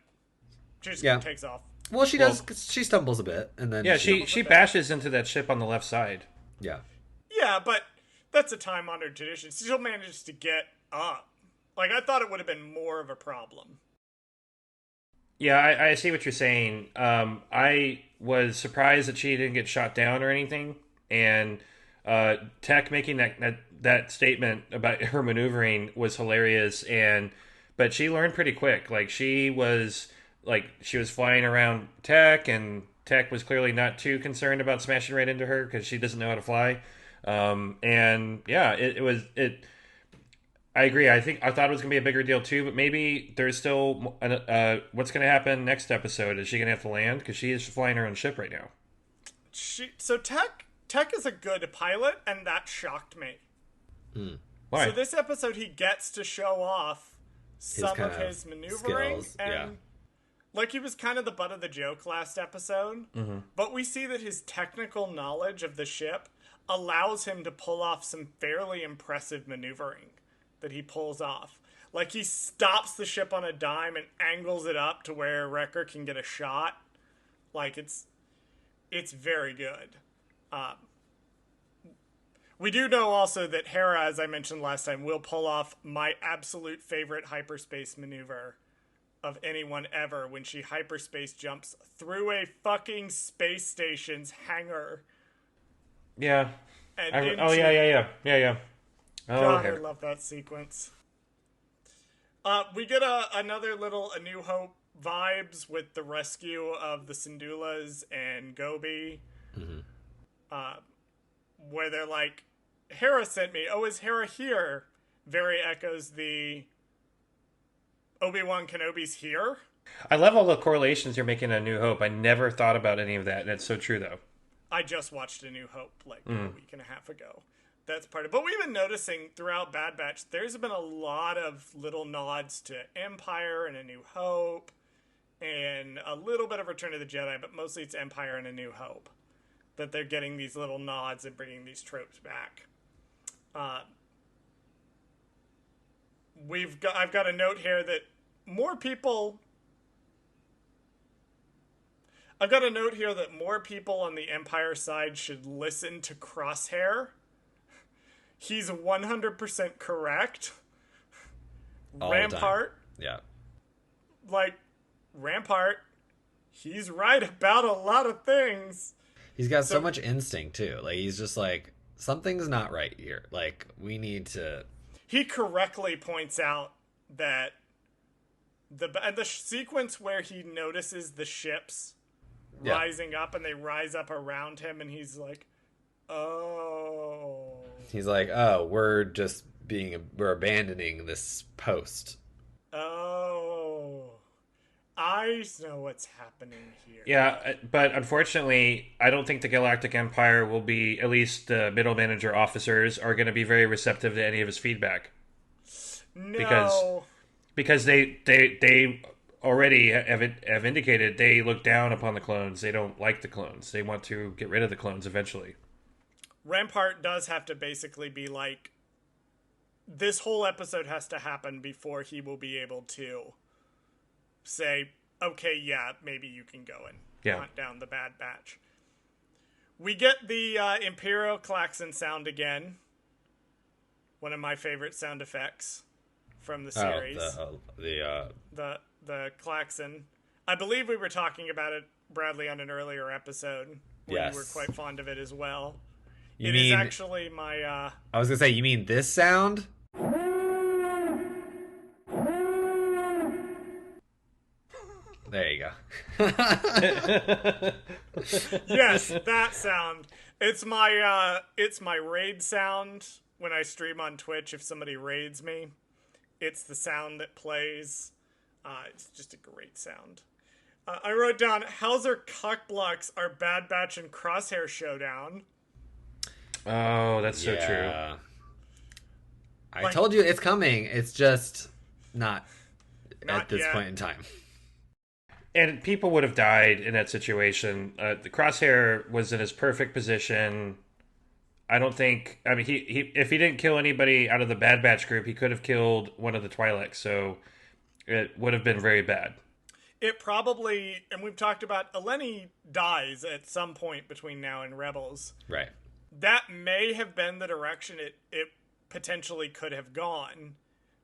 She just takes off. Well, she does. She stumbles a bit, and then she bashes into that ship on the left side. Yeah. Yeah, but that's a time-honored tradition. She still manages to get up. Like, I thought it would have been more of a problem. Yeah, I see what you're saying. I was surprised that she didn't get shot down or anything, and Tech making that statement about her maneuvering was hilarious. But she learned pretty quick. Like she was flying around Tech, and Tech was clearly not too concerned about smashing right into her because she doesn't know how to fly. And yeah, it. I agree. I thought it was gonna be a bigger deal too, but maybe there's still what's gonna happen next episode? Is she gonna have to land because she is flying her own ship right now? So Tech is a good pilot, and that shocked me. Why? So this episode, he gets to show off some of his maneuvering, skills, and like he was kind of the butt of the joke last episode. But we see that his technical knowledge of the ship allows him to pull off some fairly impressive maneuvering that he pulls off. Like he stops the ship on a dime and angles it up to where Wrecker can get a shot. Like it's very good. We do know also that Hera, as I mentioned last time, will pull off my absolute favorite hyperspace maneuver of anyone ever when she hyperspace jumps through a fucking space station's hangar. Yeah. And Yeah. Oh, God, Hera. I love that sequence. We get another little A New Hope vibes with the rescue of the Syndulas and Gobi. Where they're like, Hera sent me. Oh, is Hera here? Very echoes the Obi-Wan Kenobi's here. I love all the correlations you're making on New Hope. I never thought about any of that, and it's so true, though. I just watched A New Hope like a week and a half ago. That's part of it. But we've been noticing throughout Bad Batch, there's been a lot of little nods to Empire and A New Hope, and a little bit of Return of the Jedi, but mostly it's Empire and A New Hope. That they're getting these little nods and bringing these tropes back. I've got a note here that more people on the Empire side should listen to Crosshair. He's 100% correct. Rampart. Yeah. Like, Rampart, he's right about a lot of things. He's got so much instinct, too. Like, he's just like, something's not right here. Like, we need to... He correctly points out that the sequence where he notices the ships rising up and they rise up around him and he's like, oh. He's like, oh, we're abandoning this post. Oh. I know what's happening here. Yeah, but unfortunately, I don't think the Galactic Empire will be, at least the middle manager officers, are going to be very receptive to any of his feedback. No. Because they already have indicated they look down upon the clones. They don't like the clones. They want to get rid of the clones eventually. Rampart does have to basically be like, this whole episode has to happen before he will be able to say, okay, yeah, maybe you can go and hunt down the Bad Batch. We get the Imperial klaxon sound again. One of my favorite sound effects from the series. The klaxon. I believe we were talking about it, Bradley, on an earlier episode where you were quite fond of it as well. It is actually my... I was going to say, you mean this sound? There you go. Yes, that sound. It's my raid sound when I stream on Twitch. If somebody raids me, it's the sound that plays. It's just a great sound. I wrote down Howzer cuck blocks are Bad Batch and Crosshair showdown. Oh, that's so true. I told you it's coming. It's just not at this point in time. And people would have died in that situation. The Crosshair was in his perfect position. I don't think... I mean, he if he didn't kill anybody out of the Bad Batch group, he could have killed one of the Twi'leks, so it would have been very bad. It probably... And we've talked about... Eleni dies at some point between now and Rebels. Right. That may have been the direction it potentially could have gone.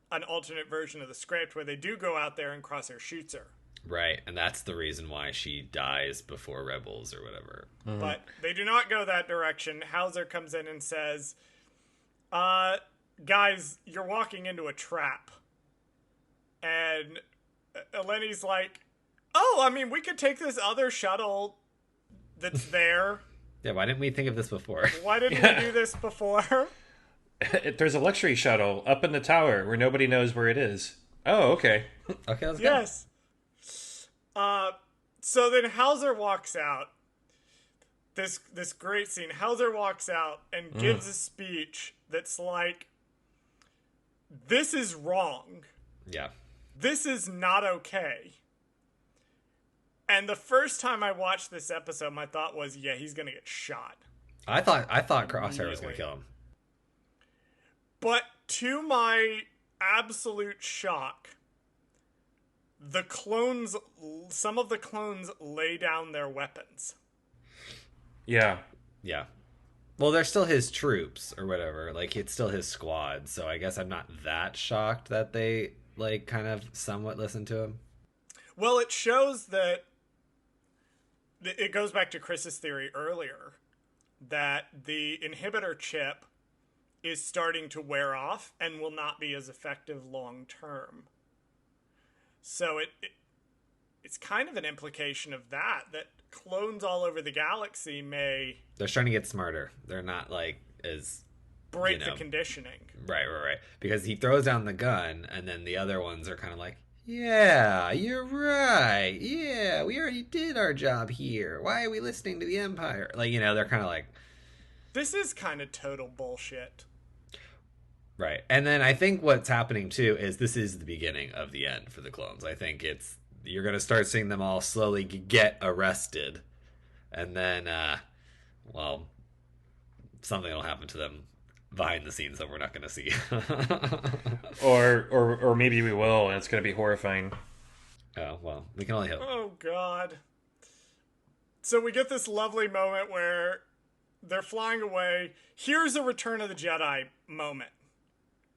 An alternate version of the script where they do go out there and Crosshair shoots her. Right, and that's the reason why she dies before Rebels or whatever. Mm-hmm. But they do not go that direction. Howzer comes in and says, guys, you're walking into a trap. And Eleni's like, oh, I mean, we could take this other shuttle that's there. Yeah, why didn't we think of this before? Why didn't we do this before? There's a luxury shuttle up in the tower where nobody knows where it is. Oh, okay. Okay, let's go. Yes. So then Howzer walks out. This great scene. Howzer walks out and gives a speech that's like, this is wrong. Yeah. This is not okay. And the first time I watched this episode, my thought was, yeah, he's gonna get shot. I thought Crosshair was gonna kill him. But to my absolute shock, some of the clones lay down their weapons. Yeah. Yeah. Well, they're still his troops or whatever. Like, it's still his squad. So I guess I'm not that shocked that they, like, kind of somewhat listen to him. Well, it shows that it goes back to Chris's theory earlier that the inhibitor chip is starting to wear off and will not be as effective long term. So it's kind of an implication of that clones all over the galaxy they're starting to get smarter. They're not like as break the conditioning. Right. Because he throws down the gun and then the other ones are kind of like, yeah, you're right. Yeah, we already did our job here. Why are we listening to the Empire? Like, they're kind of like, this is kind of total bullshit. Right. And then I think what's happening too is this is the beginning of the end for the clones. I think you're going to start seeing them all slowly get arrested. And then, something will happen to them behind the scenes that we're not going to see. or maybe we will, and it's going to be horrifying. Oh, well, we can only hope. Oh, God. So we get this lovely moment where they're flying away. Here's a Return of the Jedi moment.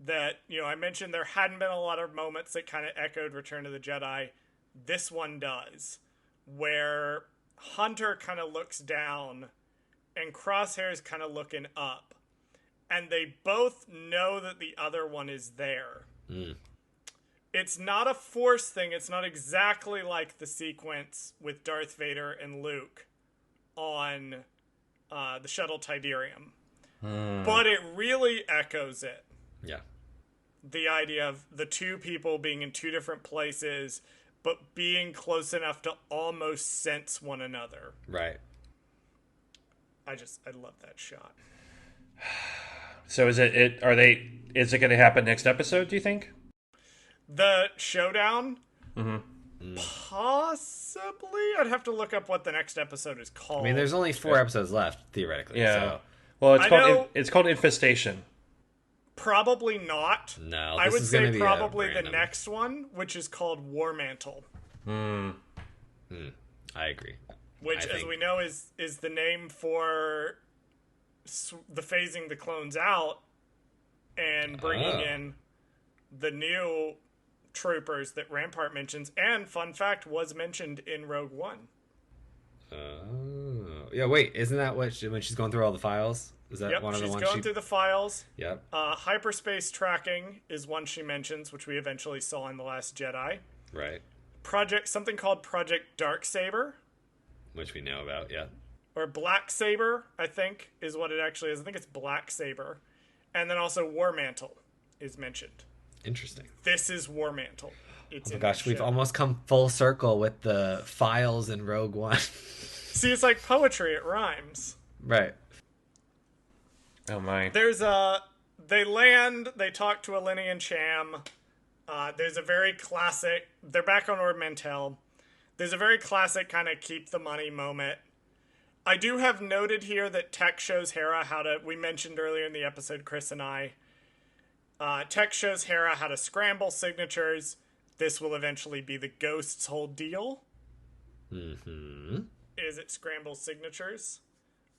That, I mentioned there hadn't been a lot of moments that kind of echoed Return of the Jedi. This one does. Where Hunter kind of looks down and Crosshair's kind of looking up. And they both know that the other one is there. Mm. It's not a Force thing. It's not exactly like the sequence with Darth Vader and Luke on the shuttle Tidarium. But it really echoes it. Yeah. The idea of the two people being in two different places, but being close enough to almost sense one another. Right. I love that shot. So is it going to happen next episode, do you think? The showdown? Mm-hmm. Possibly. I'd have to look up what the next episode is called. I mean, there's only 4 episodes left, theoretically. Yeah. So. Well, it's called Infestation. Probably not. No, I would say probably the next one, which is called War Mantle. I agree. which, as we know, is the name for the phasing the clones out and bringing in the new troopers that Rampart mentions, and fun fact, was mentioned in Rogue One. Oh, yeah. Wait, isn't that when she's going through all the files? Is that one of the ones? She's going through the files. Yep. Hyperspace tracking is one she mentions, which we eventually saw in The Last Jedi. Right. Something called Project Dark Saber, which we know about. Yeah. Or Black Saber, I think, is what it actually is. I think it's Black Saber, and then also War Mantle is mentioned. Interesting. This is War Mantle. Oh my gosh, we've almost come full circle with the files in Rogue One. See, it's like poetry. It rhymes. Right. Oh my. They land, they talk to Alinea and Cham. There's a very classic, they're back on Ord Mantell. There's a very classic kind of keep the money moment. I do have noted here that Tech shows Hera we mentioned earlier in the episode, Chris and I, Tech shows Hera how to scramble signatures. This will eventually be the Ghost's whole deal. Mm-hmm. Is it scramble signatures?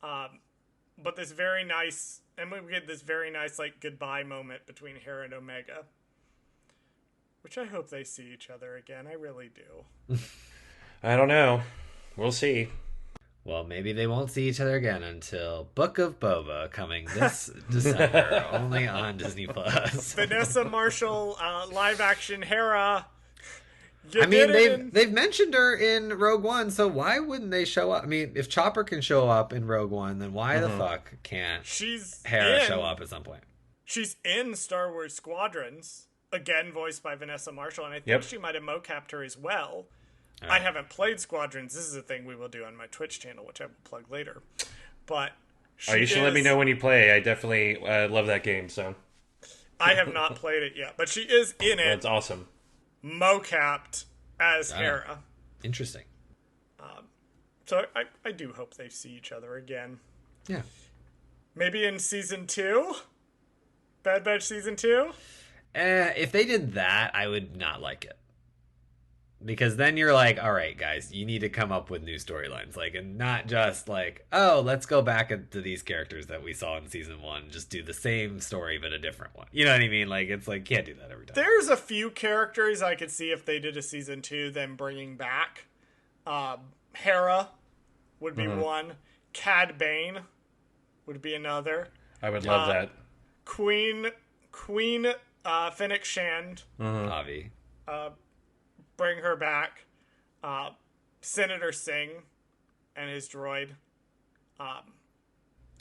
But this very nice, and we get this very nice, like, goodbye moment between Hera and Omega. Which I hope they see each other again. I really do. I don't know. We'll see. Well, maybe they won't see each other again until Book of Boba coming this December, only on Disney+. Vanessa Marshall, live-action Hera. I mean, they've mentioned her in Rogue One, so why wouldn't they show up? I mean, if Chopper can show up in Rogue One, then why the fuck can't Hera show up at some point? She's in Star Wars Squadrons, again voiced by Vanessa Marshall, and I think she might have mocapped her as well. Right. I haven't played Squadrons. This is a thing we will do on my Twitch channel, which I will plug later. But you should let me know when you play. I definitely love that game. So I have not played it yet, but she is in it. That's awesome. Mocapped as Hera. Interesting. So I do hope they see each other again. Yeah. Maybe in season 2? Bad Batch season 2? If they did that, I would not like it. Because then you're like, all right, guys, you need to come up with new storylines. Like, and not just like, oh, let's go back to these characters that we saw in season 1. Just do the same story, but a different one. You know what I mean? Like, it's like, can't do that every time. There's a few characters I could see if they did a season 2, them bringing back. Hera would be one. Cad Bane would be another. I would love that. Queen Fennec Shand. Avi. Bring her back. Senator Singh and his droid.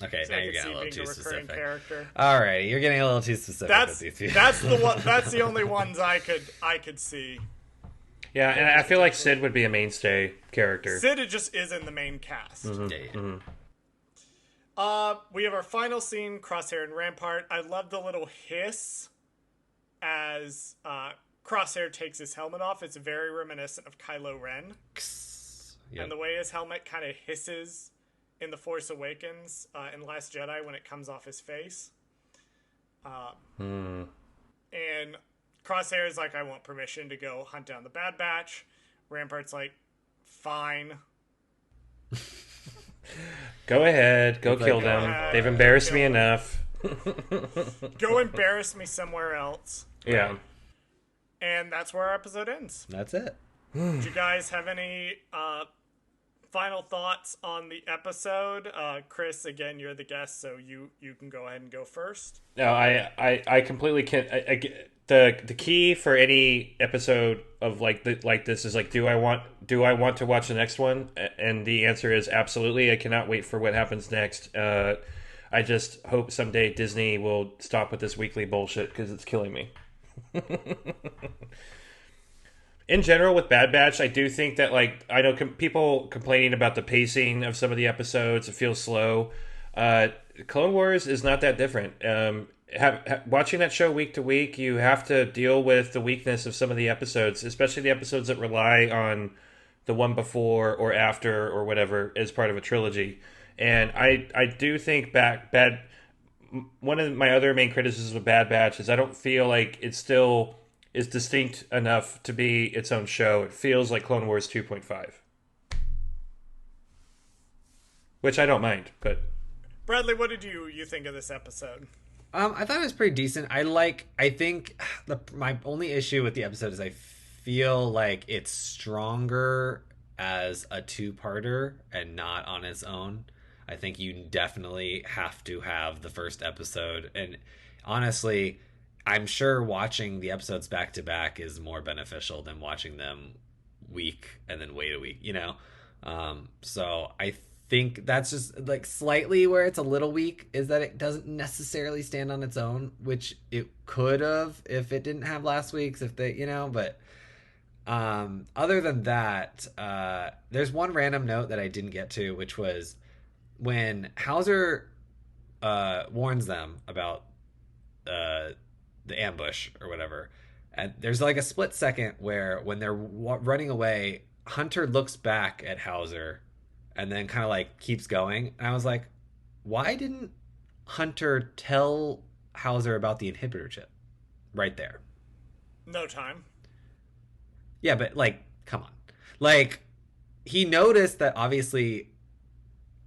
Okay, now you're getting a little too specific. Character. Alrighty, you're getting a little too specific. That's the one. That's the only ones I could see. Yeah, and I feel like Sid would be a mainstay character. Sid just isn't the main cast. Mm-hmm. We have our final scene, Crosshair and Rampart. I love the little hiss as Crosshair takes his helmet off. It's very reminiscent of Kylo Ren. Yep. And the way his helmet kind of hisses in The Force Awakens, in Last Jedi, when it comes off his face. And Crosshair is like, I want permission to go hunt down the Bad Batch. Rampart's like, fine. Go ahead. Go kill them. They've embarrassed me enough. Go embarrass me somewhere else. Yeah. And that's where our episode ends. That's it. Do you guys have any final thoughts on the episode? Chris, again, you're the guest, so you can go ahead and go first. No, I completely can't. The key for any episode of like this is like, do I want to watch the next one? And the answer is absolutely. I cannot wait for what happens next. I just hope someday Disney will stop with this weekly bullshit because it's killing me. In general, with Bad Batch, I do think that, like, I know people complaining about the pacing of some of the episodes, it feels slow. Clone Wars is not that different. Watching that show week to week, you have to deal with the weakness of some of the episodes, especially the episodes that rely on the one before or after or whatever as part of a trilogy. And I do think one of my other main criticisms of Bad Batch is I don't feel like it still is distinct enough to be its own show. It feels like Clone Wars 2.5. which I don't mind. But Bradley, what did you think of this episode? I thought it was pretty decent. I think my only issue with the episode is I feel like it's stronger as a two-parter and not on its own. I think you definitely have to have the first episode. And honestly, I'm sure watching the episodes back to back is more beneficial than watching them week and then wait a week, you know? So I think that's just like slightly where it's a little weak is that it doesn't necessarily stand on its own, which it could have if it didn't have last week's, if they, you know, but other than that, there's one random note that I didn't get to, which was when Howzer warns them about the ambush or whatever. And there's like a split second where when they're running away, Hunter looks back at Howzer and then kind of like keeps going. And I was like, why didn't Hunter tell Howzer about the inhibitor chip right there? No time. Yeah, but like, come on. Like, he noticed that obviously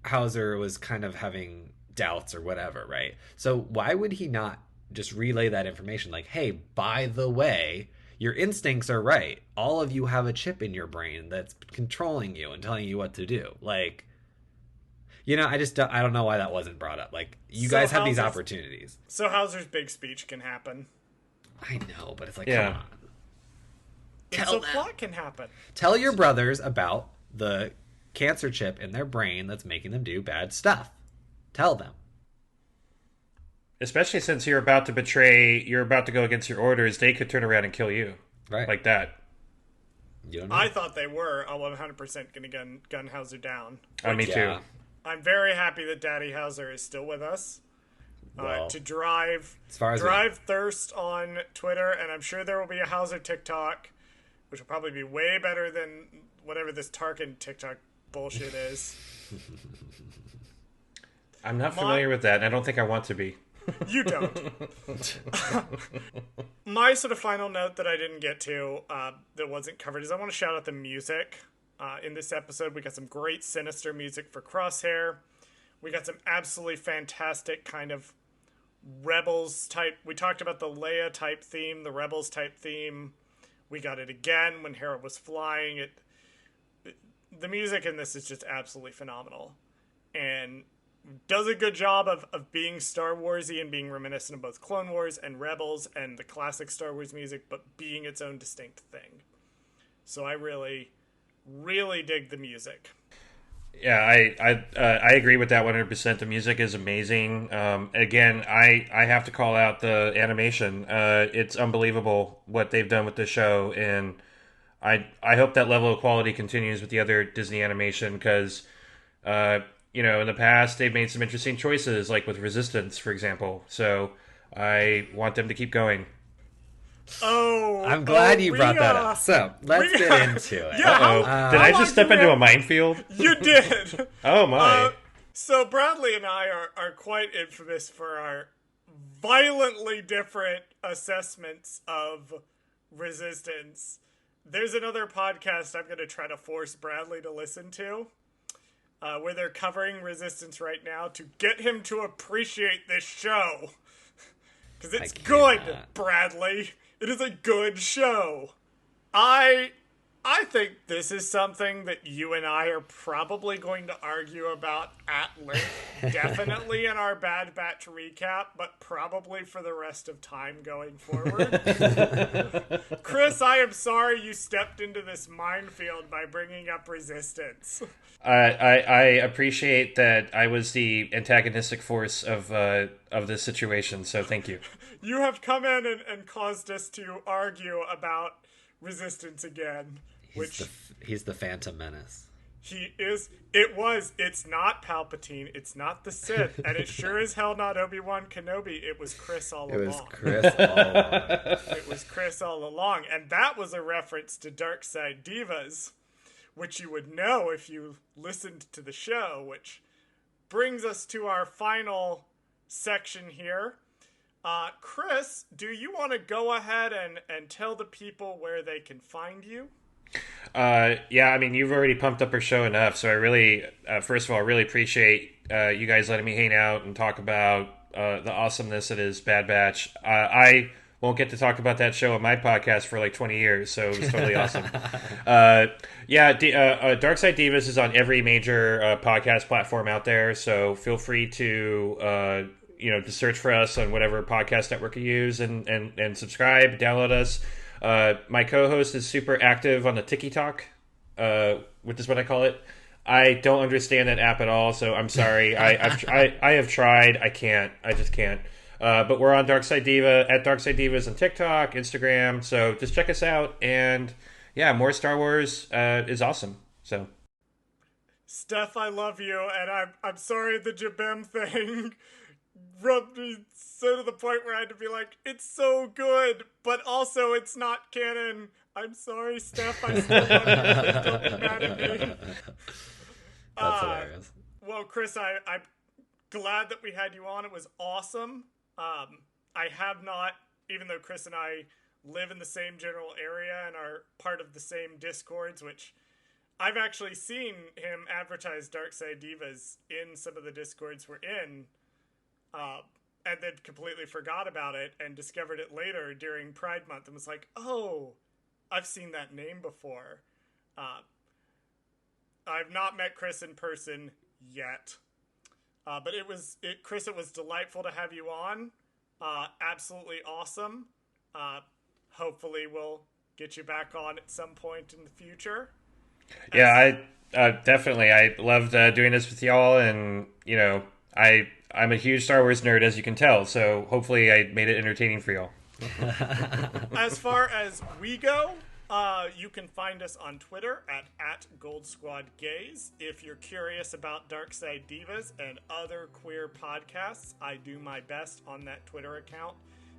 Howzer was kind of having doubts or whatever, right? So why would he not just relay that information? Like, hey, by the way, your instincts are right. All of you have a chip in your brain that's controlling you and telling you what to do. Like, you know, I don't know why that wasn't brought up. Like, you guys have these opportunities. So Howzer's big speech can happen. I know, but it's like, yeah. come on. So plot can happen. Tell your brothers about the cancer chip in their brain that's making them do bad stuff. Tell them. Especially since you're about to go against your orders, they could turn around and kill you. Right. Like that. You don't know. I thought they were 100% going to gun Howzer down. Me too. I'm very happy that Daddy Howzer is still with us. Well, to drive thirst on Twitter, and I'm sure there will be a Howzer TikTok, which will probably be way better than whatever this Tarkin TikTok bullshit is. I'm not familiar with that, and I don't think I want to be. You don't. My sort of final note that I didn't get to that wasn't covered is I want to shout out the music. In this episode, we got some great sinister music for Crosshair. We got some absolutely fantastic kind of Rebels type. We talked about the Leia type theme, the Rebels type theme. We got it again when Hera was flying. The music in this is just absolutely phenomenal. And does a good job of being Star Warsy and being reminiscent of both Clone Wars and Rebels and the classic Star Wars music, but being its own distinct thing. So I really, really dig the music. Yeah, I agree with that 100%. The music is amazing. Again, I have to call out the animation. It's unbelievable what they've done with the show, and I hope that level of quality continues with the other Disney animation because, in the past they've made some interesting choices, like with Resistance, for example. So I want them to keep going. I'm glad you brought that up. So let's get into it. Yeah, did I just step into a minefield? You did. Oh my. So Bradley and I are quite infamous for our violently different assessments of Resistance. There's another podcast I'm going to try to force Bradley to listen to, where they're covering Resistance right now to get him to appreciate this show. Because it's good, Bradley. It is a good show. I think this is something that you and I are probably going to argue about at length. Definitely in our Bad Batch recap, but probably for the rest of time going forward. Chris, I am sorry you stepped into this minefield by bringing up Resistance. I appreciate that I was the antagonistic force of this situation, so thank you. You have come in and caused us to argue about Resistance again. He's the Phantom Menace. He is. It's not Palpatine. It's not the Sith. And it's sure as hell not Obi-Wan Kenobi. It was Chris all along. It was Chris all along. It was Chris all along. And that was a reference to Dark Side Divas, which you would know if you listened to the show, which brings us to our final section here. Chris, do you want to go ahead and tell the people where they can find you? Yeah, I mean, you've already pumped up our show enough, so I really, first of all, really appreciate you guys letting me hang out and talk about the awesomeness that is Bad Batch. I won't get to talk about that show on my podcast for like 20 years, so it was totally awesome. Dark Side Divas is on every major podcast platform out there, so feel free to to search for us on whatever podcast network you use and subscribe, download us. My co-host is super active on the TikTok, which is what I call it. I don't understand that app at all, so I'm sorry. I have tried. I just can't. But we're on Dark Side Diva at Dark Side Divas on TikTok, Instagram. So just check us out. And yeah, more Star Wars is awesome. So, Steph, I love you, and I'm sorry the Jabem thing rubbed me so to the point where I had to be like, it's so good, but also it's not canon. I'm sorry, Steph. I still love you. Please don't be mad at me. That's hilarious. Well, Chris, I'm glad that we had you on. It was awesome. I have not, even though Chris and I live in the same general area and are part of the same Discords, which I've actually seen him advertise Dark Side Divas in some of the Discords we're in, and then completely forgot about it and discovered it later during Pride Month and was like, oh, I've seen that name before. I've not met Chris in person yet. But Chris, it was delightful to have you on. Absolutely awesome. Hopefully we'll get you back on at some point in the future. Yeah, I definitely. I loved doing this with y'all, and I'm a huge Star Wars nerd, as you can tell. So hopefully, I made it entertaining for y'all. As far as we go, you can find us on Twitter at Goldsquadrongays. If you're curious about Dark Side Divas and other queer podcasts, I do my best on that Twitter account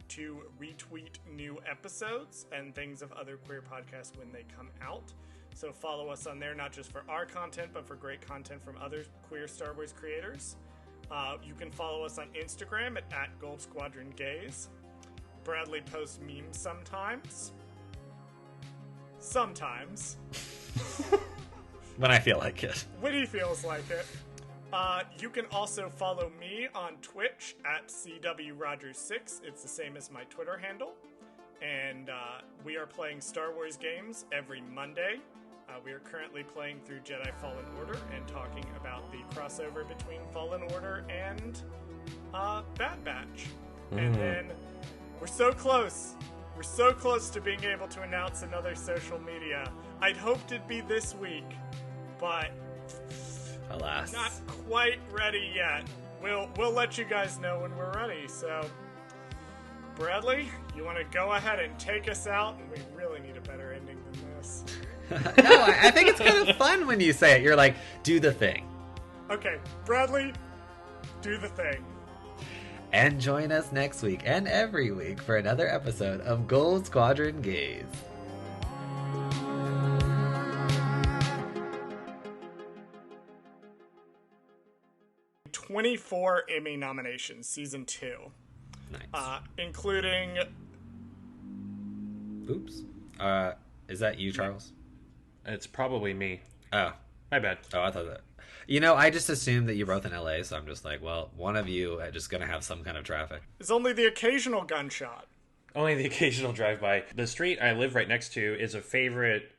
to retweet new episodes and things of other queer podcasts when they come out. So follow us on there, not just for our content, but for great content from other queer Star Wars creators. You can follow us on Instagram at Goldsquadrongays. Bradley posts memes sometimes. Sometimes. When I feel like it. When he feels like it. You can also follow me on Twitch at CWRogers6. It's the same as my Twitter handle. And we are playing Star Wars games every Monday. We are currently playing through Jedi Fallen Order and talking about the crossover between Fallen Order and Bad Batch. And then we're so close. We're so close to being able to announce another social media. I'd hoped it'd be this week, but alas, not quite ready yet. We'll let you guys know when we're ready. So, Bradley, you want to go ahead and take us out? And we really need a better ending than this. No, I think it's kind of fun when you say it. You're like, do the thing. Okay, Bradley, do the thing. And join us next week and every week for another episode of Goldsquadrongays. 24 Emmy nominations, season 2. Nice. Including... Oops. Is that you, Charles? It's probably me. Oh. My bad. Oh, I thought that. I just assumed that you're both in LA, so I'm just like, well, one of you is just going to have some kind of traffic. It's only the occasional gunshot. Only the occasional drive-by. The street I live right next to is a favorite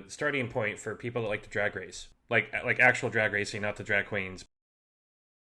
starting point for people that like to drag race. Like actual drag racing, not the drag queens.